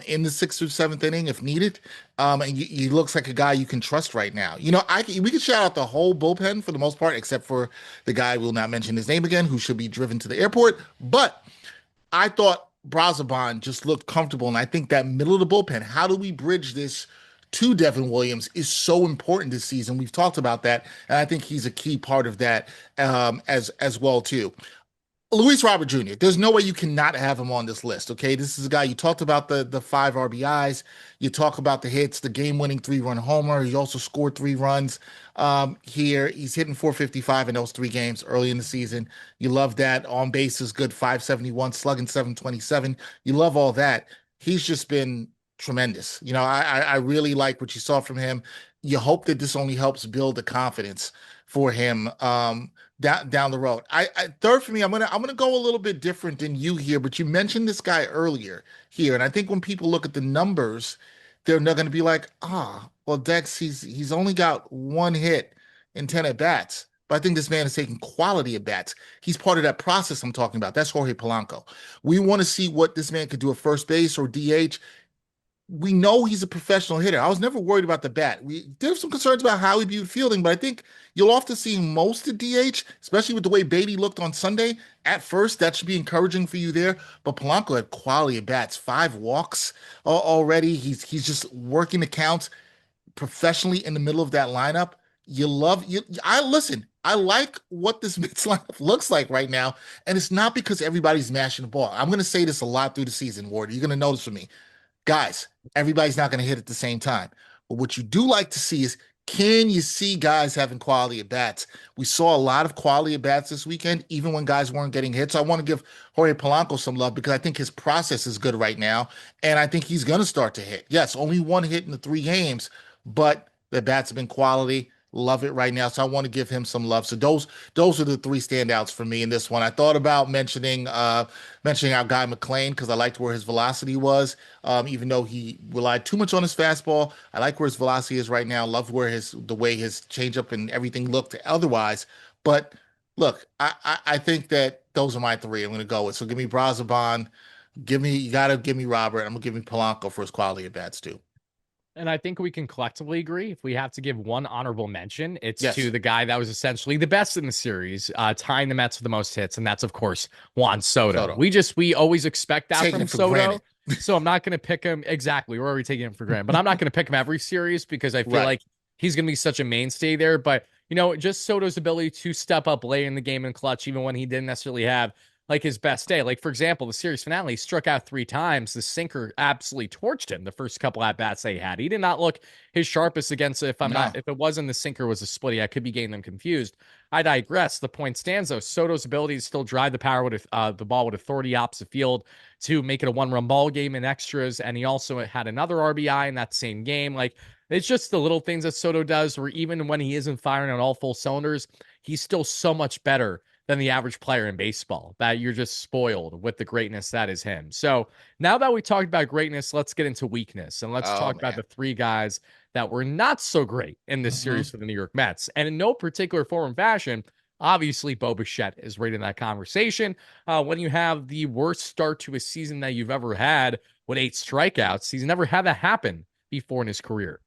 in the 6th or 7th inning if needed. And he looks like a guy you can trust right now. We could shout out the whole bullpen for the most part, except for the guy we'll not mention his name again, who should be driven to the airport. But I thought Brazoban just looked comfortable, and I think that middle of the bullpen, how do we bridge this to Devin Williams, is so important this season. We've talked about that, and I think he's a key part of that as well too. Luis Robert Jr., there's no way you cannot have him on this list, okay? This is a guy, you talked about the 5 RBIs, you talk about the hits, the game-winning 3-run homer. He also scored 3 runs here. He's hitting 455 in those 3 games early in the season. You love that. On base is good, 571, slugging 727. You love all that. He's just been tremendous. I really like what you saw from him. You hope that this only helps build the confidence for him down the road. I third for me, I'm gonna go a little bit different than you here, but you mentioned this guy earlier here, and I think when people look at the numbers, they're not gonna be like, well, Dex, he's only got 1 hit in 10 at bats. But I think this man is taking quality at bats. He's part of that process I'm talking about. That's Jorge Polanco. We want to see what this man could do at first base or DH. We know he's a professional hitter. I was never worried about the bat. There's some concerns about how he'd be fielding, but I think you'll often see most of DH, especially with the way Beatty looked on Sunday. At first, that should be encouraging for you there. But Polanco had quality at bats, 5 walks already. He's just working the counts professionally in the middle of that lineup. I like what this Mets lineup looks like right now, and it's not because everybody's mashing the ball. I'm going to say this a lot through the season, Ward. You're going to notice from me. Guys, everybody's not going to hit at the same time. But what you do like to see is, can you see guys having quality at bats? We saw a lot of quality at bats this weekend, even when guys weren't getting hits. So I want to give Jorge Polanco some love because I think his process is good right now. And I think he's going to start to hit. Yes, only 1 hit in the 3 games, but the bats have been quality. Love it right now. So I want to give him some love. So those are the 3 standouts for me in this one. I thought about mentioning our guy McClain because I liked where his velocity was. Even though he relied too much on his fastball, I like where his velocity is right now. Love where the way his changeup and everything looked otherwise. But look, I think that those are my 3 I'm going to go with. So give me Brazoban. You got to give me Robert. I'm going to give me Polanco for his quality at bats too. And I think we can collectively agree if we have to give one honorable mention, it's Yes. to the guy that was essentially the best in the series, tying the Mets for the most hits, and that's of course Juan Soto. We always expect that Taking from it for Soto, granted. so I'm not going to pick him exactly. We're already taking him for granted, but I'm not going to pick him every series because I feel Right. like he's going to be such a mainstay there. But just Soto's ability to step up late in the game and clutch, even when he didn't necessarily have like his best day. Like, for example, the series finale, he struck out 3 times. The sinker absolutely torched him the first couple at bats that he had. He did not look his sharpest against it. No. If it wasn't the sinker was a splitty, I could be getting them confused. I digress. The point stands though. Soto's ability to still drive the ball with authority opposite field to make it a 1-run ball game in extras, and he also had another RBI in that same game. Like, it's just the little things that Soto does, where even when he isn't firing on all full cylinders, he's still so much better than the average player in baseball, that you're just spoiled with the greatness that is him. So now that we talked about greatness, let's get into weakness, and let's Oh talk about man. the 3 guys that were not so great in this Hmm. series for the New York Mets. And in no particular form or fashion, obviously Bo Bichette is right in that conversation. When you have the worst start to a season that you've ever had with 8 strikeouts, he's never had that happen before in his career,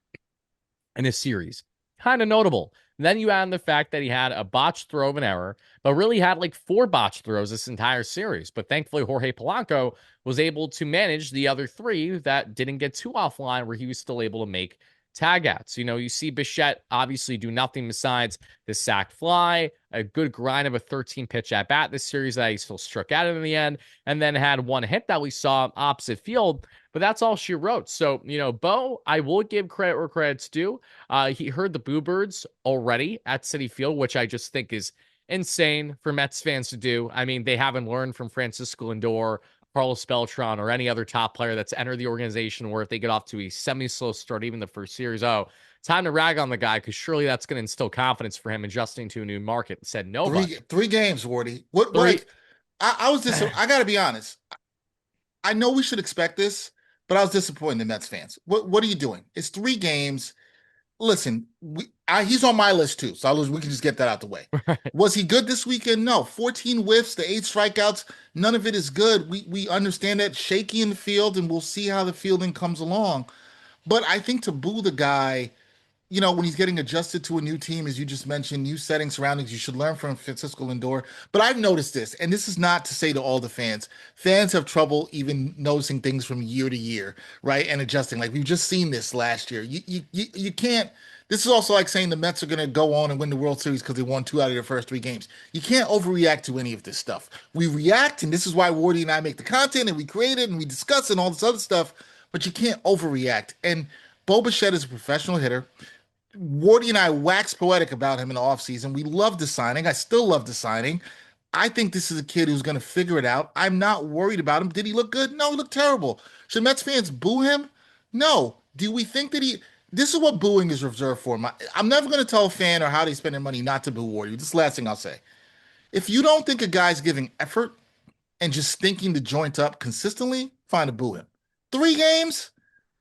in his series. Kind of notable. Then you add in the fact that he had a botched throw of an error, but really had like 4 botched throws this entire series. But thankfully, Jorge Polanco was able to manage the other 3 that didn't get too offline, where he was still able to make tagouts. You see Bichette obviously do nothing besides the sac fly, a good grind of a 13 pitch at bat this series that he still struck out in the end, and then had 1 hit that we saw opposite field. But that's all she wrote. So, Bo, I will give credit where credit's due. He heard the Boo Birds already at Citi Field, which I just think is insane for Mets fans to do. I mean, they haven't learned from Francisco Lindor, Carlos Beltran, or any other top player that's entered the organization, where if they get off to a semi-slow start, even the first series, time to rag on the guy, because surely that's going to instill confidence for him adjusting to a new market. Said Three nobody. three games, Wardy. What Three. like I was I gotta be honest. I know we should expect this, but I was disappointed in Mets fans. What are you doing? It's 3 games. Listen, he's on my list too, so we can just get that out the way. Was he good this weekend? No. 14 whiffs, the 8 strikeouts, none of it is good. We understand that shaky in the field, and we'll see how the fielding comes along. But I think to boo the guy, when he's getting adjusted to a new team, as you just mentioned, new setting, surroundings, you should learn from Francisco Lindor. But I've noticed this, and this is not to say to all the fans. Fans have trouble even noticing things from year to year, right? And adjusting. Like we've just seen this last year. You can't. This is also like saying the Mets are going to go on and win the World Series because they won 2 out of their first 3 games. You can't overreact to any of this stuff. We react, and this is why Wardy and I make the content, and we create it, and we discuss it, and all this other stuff. But you can't overreact. And Bo Bichette is a professional hitter. Wardy and I waxed poetic about him in the offseason. We loved the signing. I still love the signing. I think this is a kid who's going to figure it out. I'm not worried about him. Did he look good? No, he looked terrible. Should Mets fans boo him? No. Do we think that he. This is what booing is reserved for. I'm never going to tell a fan or how they spend their money not to boo Wardy. This is the last thing I'll say. If you don't think a guy's giving effort and just stinking the joint up consistently, fine to boo him. 3 games,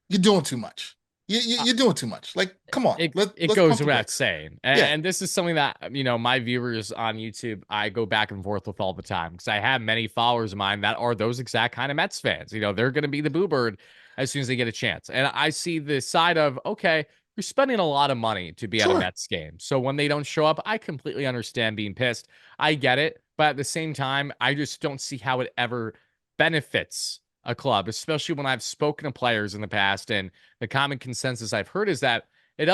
you're doing too much. You're doing too much. Like, come on. It Let's goes pump the without brakes. saying. Yeah, And this is something that, my viewers on YouTube, I go back and forth with all the time, because I have many followers of mine that are those exact kind of Mets fans. They're going to be the boo bird as soon as they get a chance. And I see the side of, okay, you're spending a lot of money to be at a sure. Mets game. So when they don't show up, I completely understand being pissed. I get it. But at the same time, I just don't see how it ever benefits a club, especially when I've spoken to players in the past, and the common consensus I've heard is that it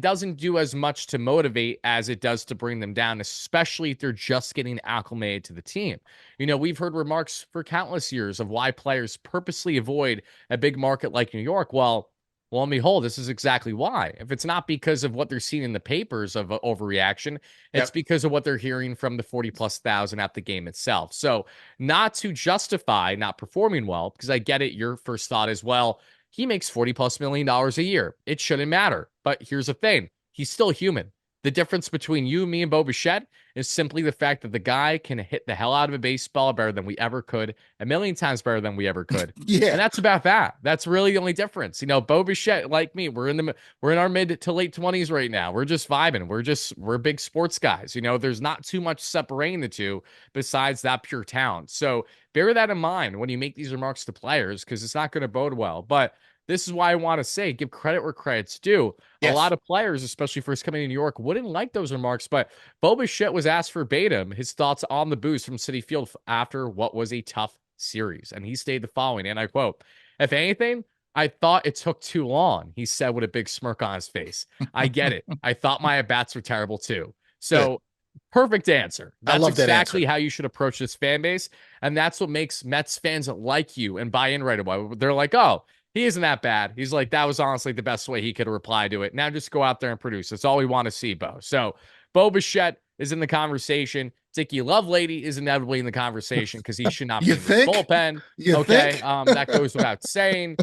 doesn't do as much to motivate as it does to bring them down, especially if they're just getting acclimated to the team. We've heard remarks for countless years of why players purposely avoid a big market like New York. Well, and behold, this is exactly why. If it's not because of what they're seeing in the papers of overreaction, it's Yep. because of what they're hearing from the 40 plus thousand at the game itself. So, not to justify not performing well, because I get it. Your first thought is, well, he makes 40 plus million dollars a year. It shouldn't matter. But here's the thing, he's still human. The difference between you, me, and Bo Bichette is simply the fact that the guy can hit the hell out of a baseball better than we ever could, a million times better than we ever could. And Yeah. that's about that. That's really the only difference. Bo Bichette, like me, we're in our mid to late 20s right now. We're just vibing. We're big sports guys. There's not too much separating the two besides that pure talent. So bear that in mind when you make these remarks to players, because it's not going to bode well. But this is why I want to say, give credit where credit's due. A lot Yes. of players, especially first coming to New York, wouldn't like those remarks, but Bo Bichette was asked verbatim his thoughts on the boost from Citi Field after what was a tough series. And he stated the following, and I quote, "If anything, I thought it took too long," he said with a big smirk on his face. "I get it. I thought my at-bats were terrible too." Good. So Perfect answer. I That's love that exactly answer. how you should approach this fan base. And that's what makes Mets fans like you and buy in right away. They're like, oh, he isn't that bad. He's like, that was honestly the best way he could reply to it. Now just go out there and produce. That's all we want to see, Bo. So Bo Bichette is in the conversation. Dickie Lovelady is inevitably in the conversation because he should not be You in this think? bullpen. You Okay. think? That goes without saying.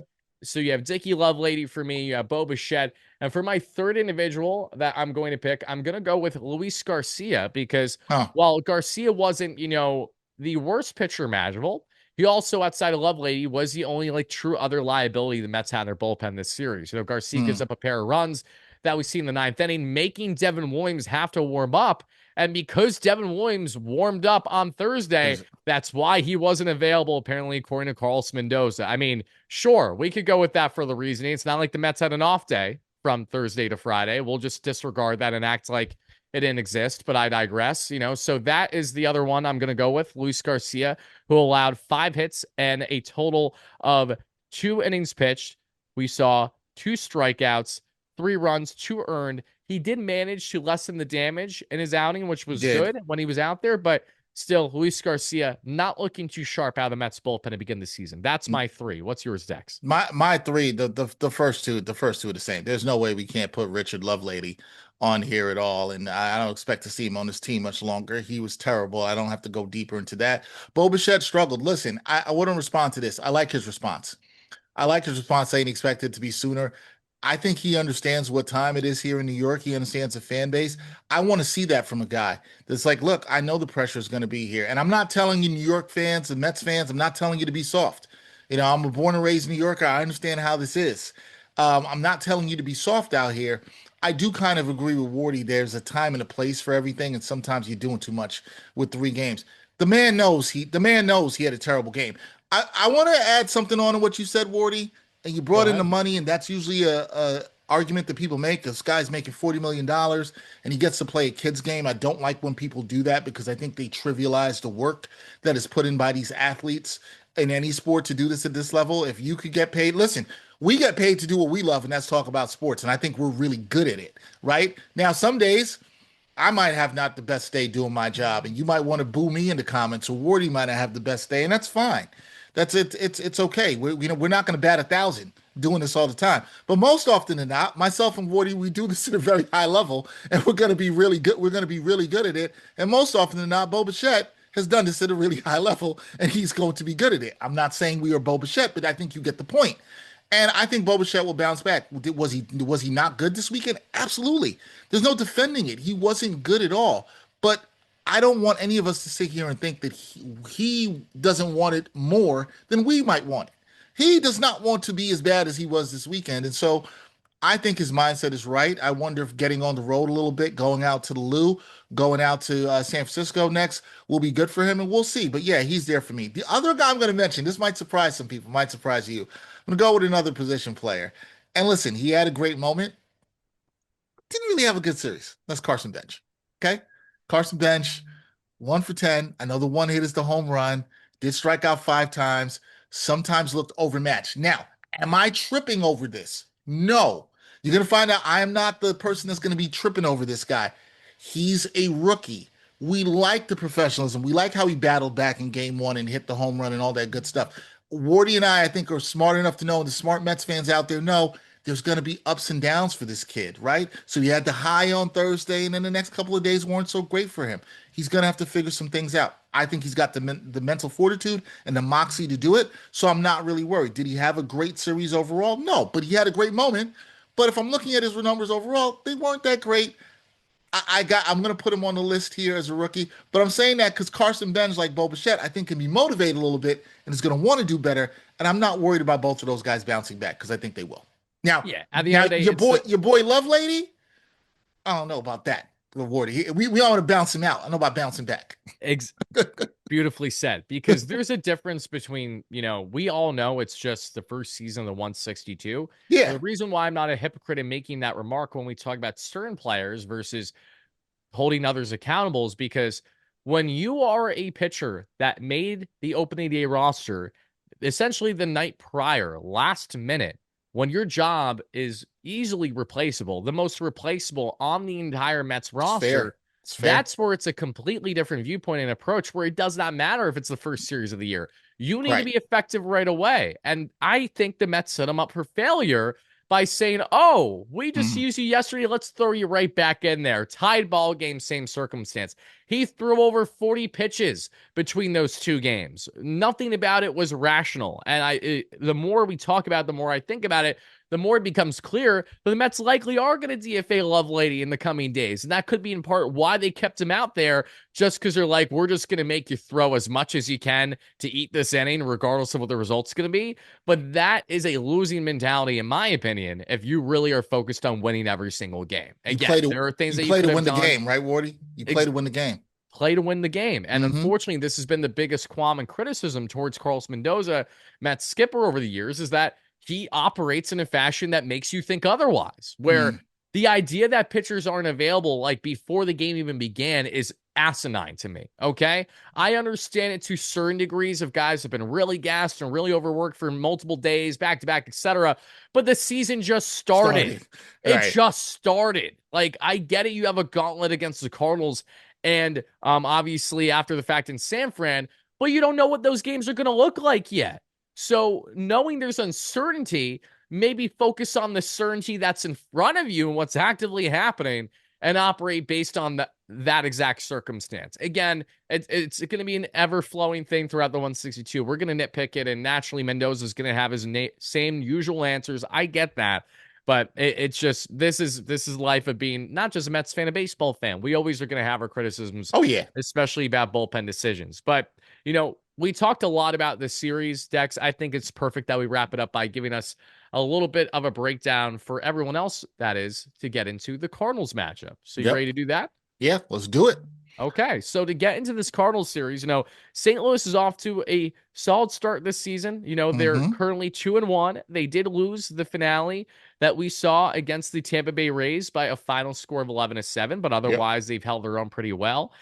So you have Dickie Lovelady for me, you have Bo Bichette. And for my third individual that I'm going to pick, I'm going to go with Luis Garcia because Huh. while Garcia wasn't, the worst pitcher imaginable, he also, outside of Lovelady, was the only like true other liability the Mets had in their bullpen this series. Garcia gives Hmm. up a pair of runs that we see in the ninth inning, making Devin Williams have to warm up. And because Devin Williams warmed up on Thursday, that's why he wasn't available, apparently, according to Carlos Mendoza. I mean, sure, we could go with that for the reasoning. It's not like the Mets had an off day from Thursday to Friday. We'll just disregard that and act like it didn't exist, but I digress, So that is the other one I'm going to go with, Luis Garcia, who allowed 5 hits and a total of 2 innings pitched. We saw 2 strikeouts, 3 runs, 2 earned. He did manage to lessen the damage in his outing, which He was did. good when he was out there, but still, Luis Garcia not looking too sharp out of the Mets bullpen to begin the season. That's my 3. What's yours, Dex? My three, the first two are the same. There's no way we can't put Richard Lovelady on here at all, and I don't expect to see him on this team much longer. He was terrible. I don't have to go deeper into that. Bo Bichette struggled. Listen, I wouldn't respond to this. I like his response. I like his response saying he expected it to be sooner. I think he understands what time it is here in New York. He understands the fan base. I want to see that from a guy that's like, look, I know the pressure is going to be here. And I'm not telling you, New York fans and Mets fans, I'm not telling you to be soft. I'm a born and raised New Yorker. I understand how this is. I'm not telling you to be soft out here. I do kind of agree with Wardy. There's a time and a place for everything, and sometimes you're doing too much with 3 games. The man knows he had a terrible game. I want to add something on to what you said, Wardy, and you Go brought in the ahead. money, and that's usually a argument that people make. This guy's making $40 million and he gets to play a kid's game. I don't like when people do that because I think they trivialize the work that is put in by these athletes in any sport to do this at this level. If you could get paid, listen, we get paid to do what we love, and that's talk about sports. And I think we're really good at it, right? Now, some days I might have not the best day doing my job, and you might want to boo me in the comments, or Wardy might not have the best day, and that's fine. That's it. It's okay. We're not going to bat 1,000 doing this all the time, but most often than not, myself and Wardy, we do this at a very high level, and we're going to be really good. We're going to be really good at it, and most often than not, Bo Bichette has done this at a really high level, and he's going to be good at it. I'm not saying we are Bo Bichette, but I think you get the point. And I think Bo Bichette will bounce back. Was he not good this weekend? Absolutely. There's no defending it. He wasn't good at all. But I don't want any of us to sit here and think that he doesn't want it more than we might want it. He does not want to be as bad as he was this weekend. And so I think his mindset is right. I wonder if getting on the road a little bit, going out to the Lou, going out to San Francisco next will be good for him, and we'll see. But yeah, he's there for me. The other guy I'm going to mention, this might surprise some people, might surprise you. I'm going to go with another position player. And listen, he had a great moment. Didn't really have a good series. That's Carson Bench. Okay? Carson Bench, 1 for 10. I know the one hit is the home run. Did strike out 5 times. Sometimes looked overmatched. Now, am I tripping over this? No. You're going to find out I am not the person that's going to be tripping over this guy. He's a rookie. We like the professionalism. We like how he battled back in game 1 and hit the home run and all that good stuff. Wardy and I think, are smart enough to know, and the smart Mets fans out there know, there's going to be ups and downs for this kid, right? So he had the high on Thursday, and then the next couple of days weren't so great for him. He's going to have to figure some things out. I think he's got the mental fortitude and the moxie to do it, so I'm not really worried. Did he have a great series overall? No, but he had a great moment. But if I'm looking at his numbers overall, they weren't that great. I'm going to put him on the list here as a rookie, but I'm saying that because Carson Benz, like Bo Bichette, I think can be motivated a little bit and is going to want to do better. And I'm not worried about both of those guys bouncing back because I think they will. Now, Yeah. At the end now of the day, your boy Love Lady, I don't know about that. Reward. We all want to bounce him out. I know about bouncing back. ex- beautifully said, because there's a difference between, we all know it's just the first season of the 162. And Yeah, the reason why I'm not a hypocrite in making that remark when we talk about certain players versus holding others accountable is because when you are a pitcher that made the opening day roster essentially the night prior, last minute, when your job is easily replaceable, the most replaceable on the entire Mets it's fair. roster, It's fair. That's where it's a completely different viewpoint and approach where it does not matter if it's the first series of the year. You need to Right. be effective right away. And I think the Mets set him up for failure by saying, oh, we just Mhm. used you yesterday. Let's throw you right back in there. Tied ball game, same circumstance. He threw over 40 pitches between those two games. Nothing about it was rational. And the more we talk about it, the more I think about it, the more it becomes clear that the Mets likely are going to DFA Lovelady in the coming days. And that could be in part why they kept him out there, just because they're like, we're just going to make you throw as much as you can to eat this inning, regardless of what the result's going to be. But that is a losing mentality, in my opinion, if you really are focused on winning every single game. Again, there are things You that you play to could have win the done. game, right, Wardy? You play to win the game. Play to win the game. And Mm-hmm. unfortunately, this has been the biggest qualm and criticism towards Carlos Mendoza, Matt's skipper over the years, is that he operates in a fashion that makes you think otherwise, where Mm. the idea that pitchers aren't available like before the game even began is asinine to me. Okay. I understand it to certain degrees of guys have been really gassed and really overworked for multiple days, back to back, etc. But the season just started. Started. It Right. just started. Like, I get it. You have a gauntlet against the Cardinals and obviously after the fact in San Fran, but you don't know what those games are going to look like yet. So knowing there's uncertainty, maybe focus on the certainty that's in front of you and what's actively happening and operate based on that exact circumstance. Again, it's going to be an ever-flowing thing throughout the 162. We're going to nitpick it, and naturally Mendoza's going to have his same usual answers. I get that. But it's just this is life of being not just a Mets fan, a baseball fan. We always are going to have our criticisms, Oh yeah. especially about bullpen decisions. But we talked a lot about this series, Dex. I think it's perfect that we wrap it up by giving us a little bit of a breakdown for everyone else, that is, to get into the Cardinals matchup. So you ready Yep. to do that? Yeah. Let's do it. Okay, so to get into this Cardinals series, St. Louis is off to a solid start this season. They're Mm-hmm. currently 2-1. They did lose the finale that we saw against the Tampa Bay Rays by a final score of 11-7, but Yep. otherwise they've held their own pretty well.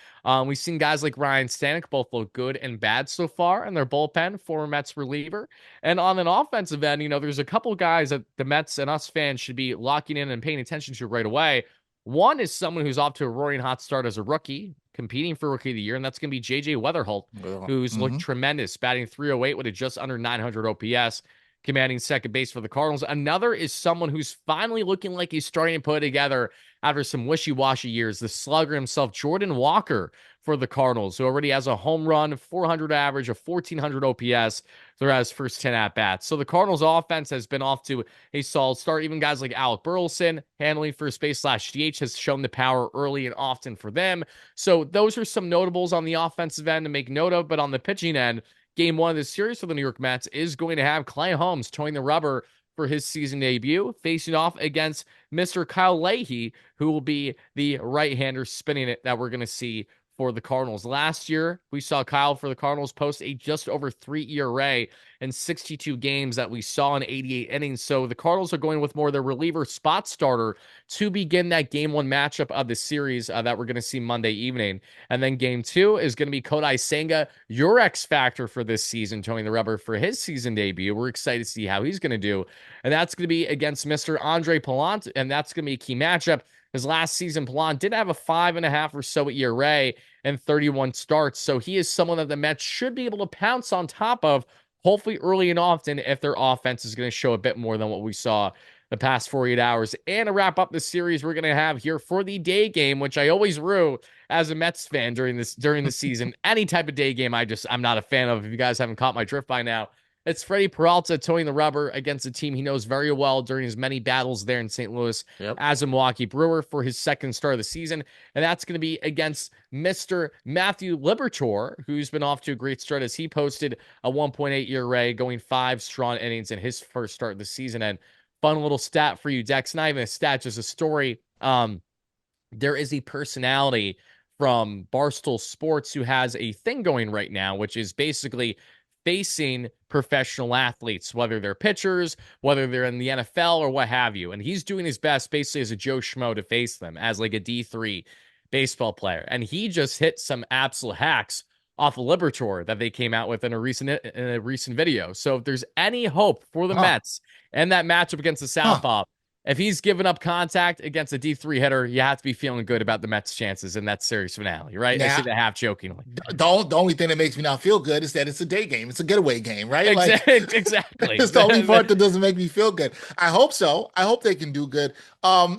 We've seen guys like Ryan Stanek both look good and bad so far in their bullpen, former Mets reliever. And on an offensive end, there's a couple guys that the Mets and us fans should be locking in and paying attention to right away. One is someone who's off to a roaring hot start as a rookie, competing for Rookie of the Year, and that's going to be J.J. Weatherholt, who's looked Mm-hmm. tremendous, batting 308 with a just under 900 OPS, commanding second base for the Cardinals. Another is someone who's finally looking like he's starting to put it together after some wishy-washy years, the slugger himself, Jordan Walker, for the Cardinals, who already has a home run, 400 average, a 1400 OPS throughout his first 10 at-bats. So the Cardinals offense has been off to a solid start. Even guys like Alec Burleson, handling first base / DH, has shown the power early and often for them. So those are some notables on the offensive end to make note of. But on the pitching end, game one of the series for the New York Mets is going to have Clay Holmes toeing the rubber for his season debut, facing off against Mr. Kyle Leahy, who will be the right-hander spinning it that we're going to see for the Cardinals. Last year, we saw Kyle for the Cardinals post a just over 3 ERA in 62 games that we saw in 88 innings. So the Cardinals are going with more of their reliever spot starter to begin that game one matchup of the series that we're going to see Monday evening. And then game two is going to be Kodai Senga, your X factor for this season, toeing the rubber for his season debut. We're excited to see how he's going to do. And that's going to be against Mr. Andre Pallant, and that's going to be a key matchup. His last season, Pallant did have a 5.5 or so ERA and 31 starts. So he is someone that the Mets should be able to pounce on top of, hopefully early and often, if their offense is going to show a bit more than what we saw the past 48 hours. And to wrap up the series, we're going to have here for the day game, which I always rue as a Mets fan during the season. Any type of day game, I'm not a fan of. If you guys haven't caught my drift by now, it's Freddie Peralta toeing the rubber against a team he knows very well during his many battles there in St. Louis Yep. as a Milwaukee Brewer for his second start of the season. And that's going to be against Mr. Matthew Liberatore, who's been off to a great start as he posted a 1.8 ERA, going 5 strong innings in his first start of the season. And fun little stat for you, Dex, not even a stat, just a story. There is a personality from Barstool Sports who has a thing going right now, which is basically facing professional athletes, whether they're pitchers, whether they're in the NFL or what have you. And he's doing his best basically as a Joe Schmo to face them as like a D3 baseball player. And he just hit some absolute hacks off of Liberatore that they came out with in a recent video. So if there's any hope for the Huh. Mets and that matchup against the Huh. Southpaw, if he's giving up contact against a D3 hitter, you have to be feeling good about the Mets' chances in that series finale, right? I say Now, that half jokingly. the only thing that makes me not feel good is that it's a day game. It's a getaway game, right? Like Exactly. it's the only part that doesn't make me feel good. I hope so. I hope they can do good.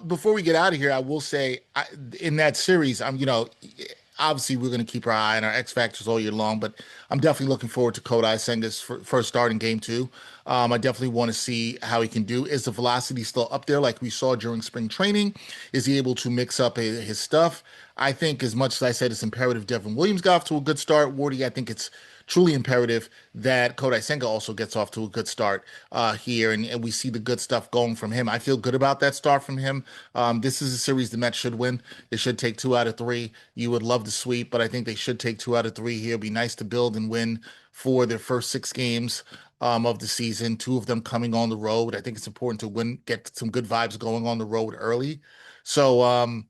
Before we get out of here, I will say in that series, obviously we're going to keep our eye on our X factors all year long, but I'm definitely looking forward to Kodai Senga's first start in game two. I definitely want to see how he can do. Is the velocity still up there like we saw during spring training? Is he able to mix up his stuff? I think as much as I said it's imperative Devin Williams got off to a good start, Wardy, I think it's truly imperative that Kodai Senga also gets off to a good start here, and we see the good stuff going from him. I feel good about that start from him. This is a series the Mets should win. They should take 2 out of 3. You would love to sweep, but I think they should take 2 out of 3 here. It'd be nice to build and win for their first 6 games of the season, 2 of them coming on the road. I think it's important to win, get some good vibes going on the road early. So,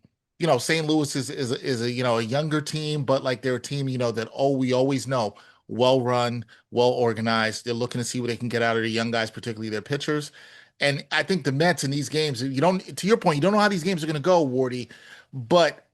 St. Louis is a a younger team, but like they're a team that we always know well run, well organized. They're looking to see what they can get out of the young guys, particularly their pitchers. And I think the Mets in these games, to your point, you don't know how these games are going to go, Wardy, but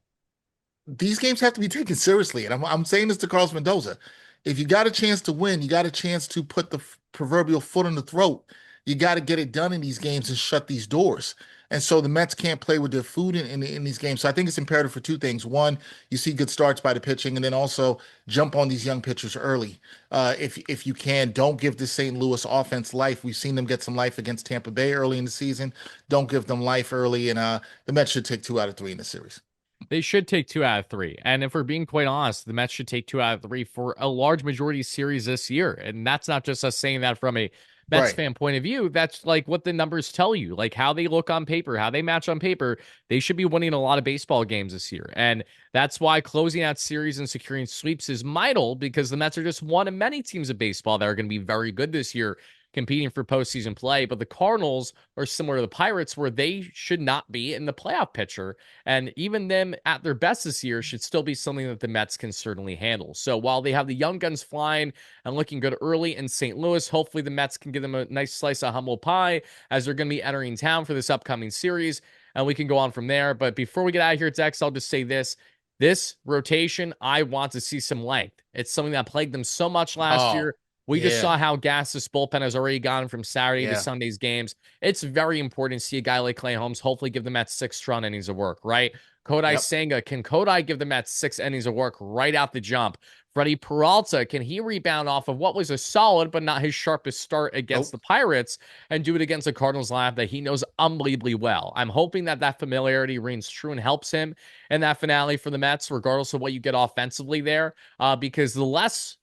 these games have to be taken seriously. And I'm saying this to Carlos Mendoza. If you got a chance to win, you got a chance to put the proverbial foot in the throat. You got to get it done in these games and shut these doors. And so the Mets can't play with their food in these games. So I think it's imperative for 2 things. One, you see good starts by the pitching, and then also jump on these young pitchers early. If you can, don't give the St. Louis offense life. We've seen them get some life against Tampa Bay early in the season. Don't give them life early, and the Mets should take 2 out of 3 in the series. They should take 2 out of 3. And if we're being quite honest, the Mets should take 2 out of 3 for a large majority of series this year. And that's not just us saying that from a Mets Right. fan point of view. That's like what the numbers tell you, like how they look on paper, how they match on paper. They should be winning a lot of baseball games this year. And that's why closing out series and securing sweeps is vital, because the Mets are just one of many teams of baseball that are going to be very good this year, competing for postseason play. But the Cardinals are similar to the Pirates, where they should not be in the playoff picture. And even them at their best this year should still be something that the Mets can certainly handle. So while they have the young guns flying and looking good early in St. Louis, hopefully the Mets can give them a nice slice of humble pie as they're going to be entering town for this upcoming series. And we can go on from there. But before we get out of here, Dex, I'll just say this. This rotation, I want to see some length. It's something that plagued them so much last Oh, year. We just yeah. saw how gassed this bullpen has already gone from Saturday to Yeah. Sunday's games. It's very important to see a guy like Clay Holmes hopefully give the Mets 6 strong innings of work, right? Kodai Yep. Senga, can Kodai give the Mets 6 innings of work right out the jump? Freddie Peralta, can he rebound off of what was a solid but not his sharpest start against Nope. the Pirates and do it against the Cardinals lineup that he knows unbelievably well? I'm hoping that familiarity reigns true and helps him in that finale for the Mets, regardless of what you get offensively there, because the less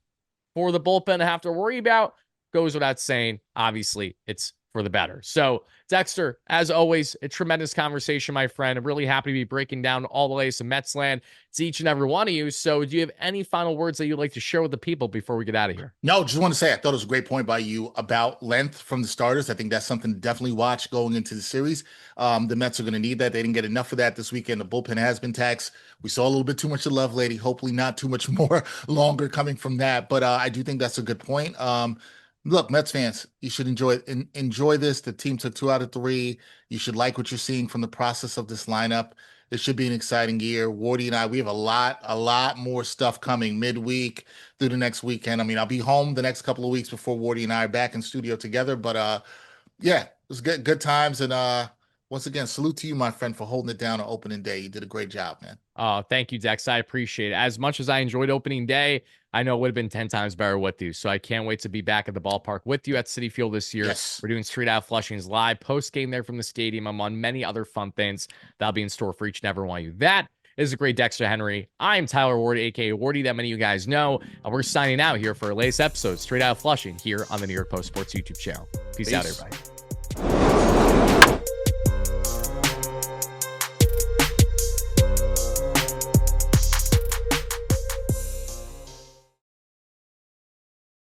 for the bullpen to have to worry about goes without saying. Obviously, it's for the better. So, Dexter, as always, a tremendous conversation, my friend. I'm really happy to be breaking down all the latest in Mets land to each and every one of you. So, do you have any final words that you'd like to share with the people before we get out of here? No, just want to say I thought it was a great point by you about length from the starters. I think that's something to definitely watch going into the series. The Mets are going to need that. They didn't get enough of that this weekend. The bullpen has been taxed. We saw a little bit too much of Love Lady. Hopefully, not too much more longer coming from that. But I do think that's a good point. Look, Mets fans, you should enjoy this. The team took 2 out of 3. You should like what you're seeing from the process of this lineup. It should be an exciting year. Wardy and I, we have a lot more stuff coming midweek through the next weekend. I mean, I'll be home the next couple of weeks before Wardy and I are back in studio together. But yeah, it was good times. And once again, salute to you, my friend, for holding it down on opening day. You did a great job, man. Oh, thank you, Dex. I appreciate it. As much as I enjoyed opening day, I know it would have been 10 times better with you. So I can't wait to be back at the ballpark with you at Citi Field this year. Yes. We're doing Straight Outta Flushing's live post game there from the stadium. I'm on many other fun things that'll be in store for each and every one of you. That is a great Dexter Henry. I'm Tyler Ward, aka Wardy, that many of you guys know. And we're signing out here for our latest episode, Straight Outta Flushing, here on the New York Post Sports YouTube channel. Peace out, everybody.